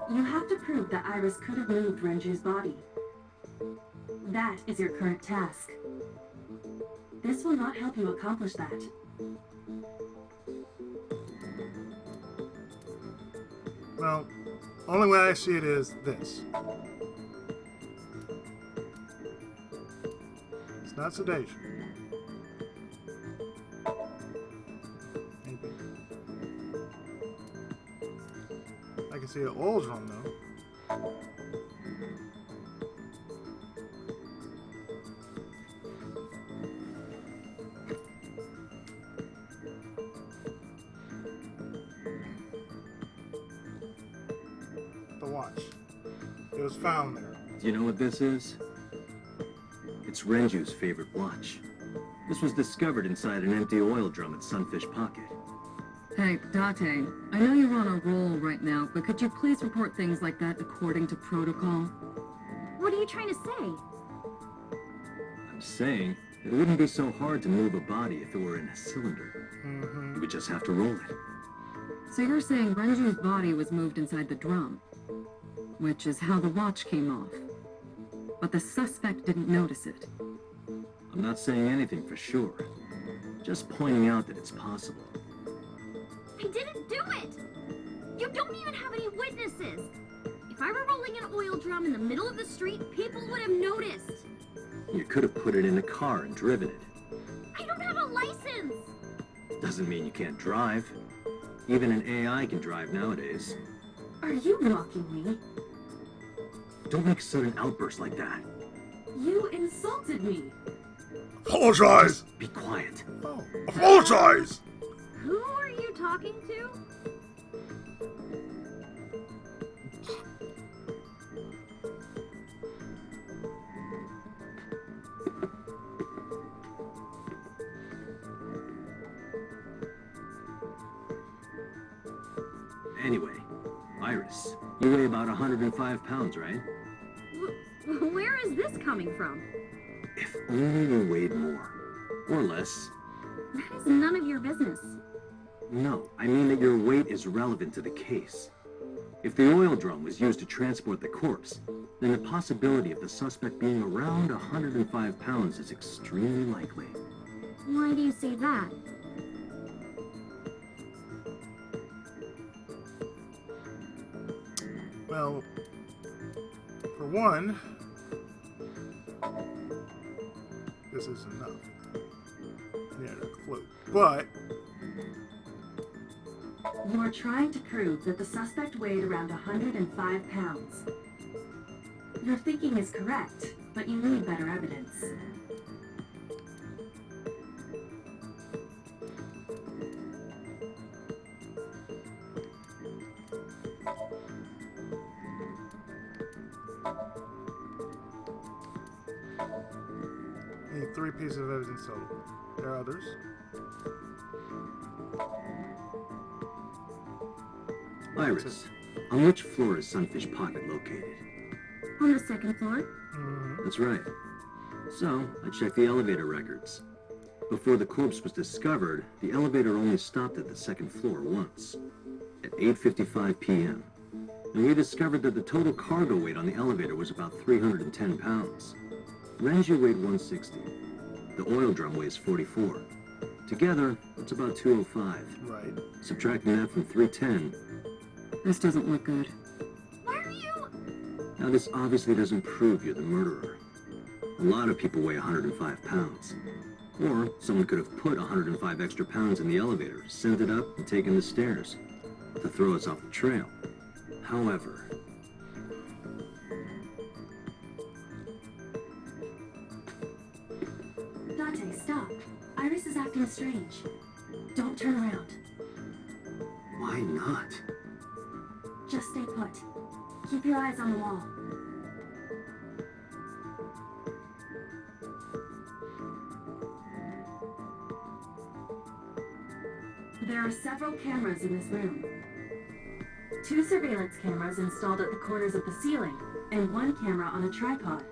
You have to prove that Iris could have moved Renju's body. That is your current task. This will not help you accomplish that. Well, only way I see it is this. It's not sedation. Maybe. I can see an oil drum though. the watch. It was found there. Do you know what this is? It's Renju's favorite watch. This was discovered inside an empty oil drum at Sunfish Pocket. Hey, Date, I know you're on a roll right now, but could you please report things like that according to protocol? What are you trying to say? I'm saying it wouldn't be so hard to move a body if it were in a cylinder. You would just have to roll it. So you're saying Renju's body was moved inside the drum, which is how the watch came off. But the suspect didn't notice it. I'm not saying anything for sure. Just pointing out that it's possible. I didn't do it! You don't even have any witnesses! If I were rolling an oil drum in the middle of the street, people would have noticed! You could have put it in a car and driven it. I don't have a license! Doesn't mean you can't drive. Even an AI can drive nowadays. Are you mocking me? Don't make sudden outbursts like that. You insulted me. Apologize! Be quiet. Oh, apologize! Who are you talking to? Anyway, Iris, you weigh about 105 pounds, right? Where is this coming from? If only you weighed more. Or less. That is none of your business. No, I mean that your weight is relevant to the case. If the oil drum was used to transport the corpse, then the possibility of the suspect being around 105 pounds is extremely likely. Why do you say that? Well, for one, this is enough. Yeah, a clue. But You are trying to prove that the suspect weighed around 105 pounds. Your thinking is correct, but you need better evidence. need 3 pieces of evidence total. There are others. Iris, on which floor is Sunfish Pocket located? On the second floor? That's right. So, I checked the elevator records. Before the corpse was discovered, the elevator only stopped at the second floor once, at 8:55 p.m. And we discovered that the total cargo weight on the elevator was about 310 pounds. Renju weighed 160. The oil drum weighs 44. Together, that's about 205. Right. Subtracting that from 310. This doesn't look good. Why are you... Now, this obviously doesn't prove you're the murderer. A lot of people weigh 105 pounds. Or someone could have put 105 extra pounds in the elevator, sent it up, and taken the stairs to throw us off the trail. However... Dante, stop. Iris is acting strange. Don't turn around. Why not? Just stay put. Keep your eyes on the wall. There are several cameras in this room. 2 surveillance cameras installed at the corners of the ceiling, and 1 camera on a tripod.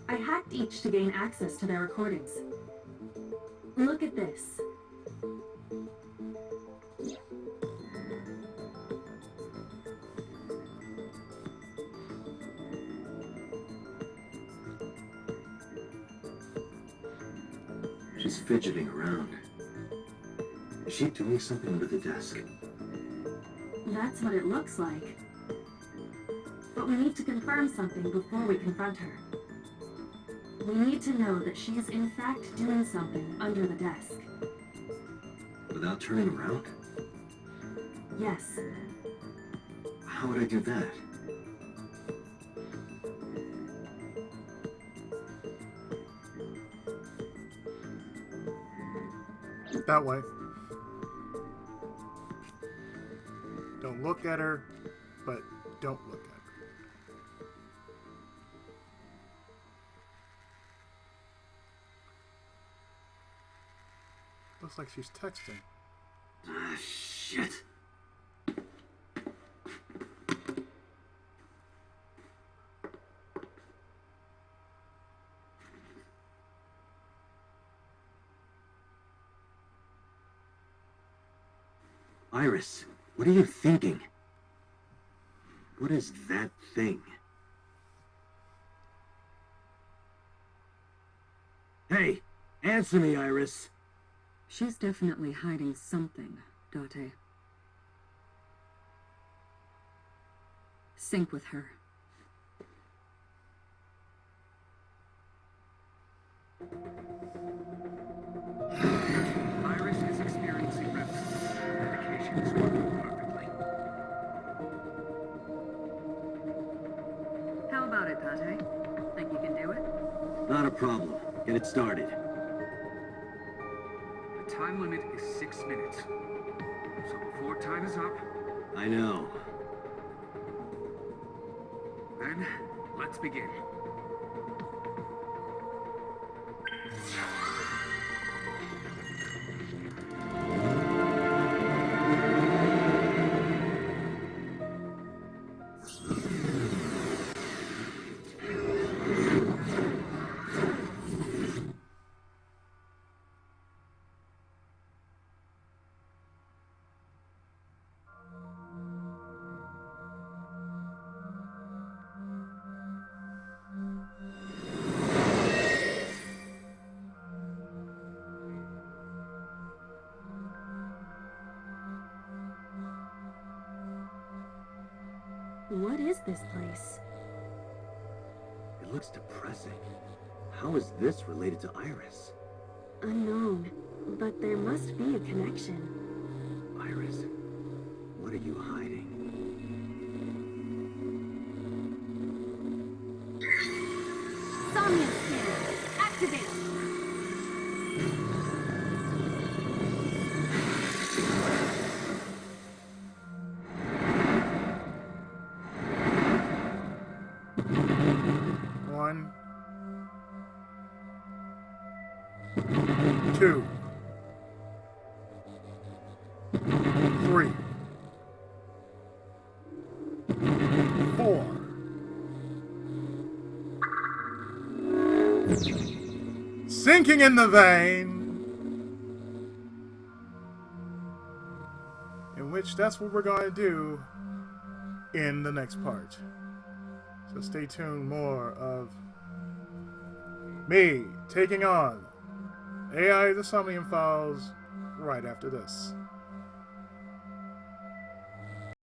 I hacked each to gain access to their recordings. Look at this. She's fidgeting around. Is she doing something under the desk? That's what it looks like. But we need to confirm something before we confront her. We need to know that she is in fact doing something under the desk. Without turning around? Yes. How would I do that? That way. Don't look at her, but don't look at her. Looks like she's texting. Ah, shit. Iris, what are you thinking? What is that thing? Hey, answer me, Iris. She's definitely hiding something, Date. Sync with her. Iris is experiencing reptiles. Medication is working perfectly. How about it, Date? Think you can do it? Not a problem. Get it started. The time limit is 6 minutes. So before time is up, I know. then let's begin. What is this place? It looks depressing. How is this related to Iris? Unknown, but there must be a connection. Iris, what are you hiding? Somnium scanner, activate. One, two, three, four. Sinking in the vein. In which that's what we're going to do in the next part. So stay tuned, more of me taking on AI the Somnium Files right after this.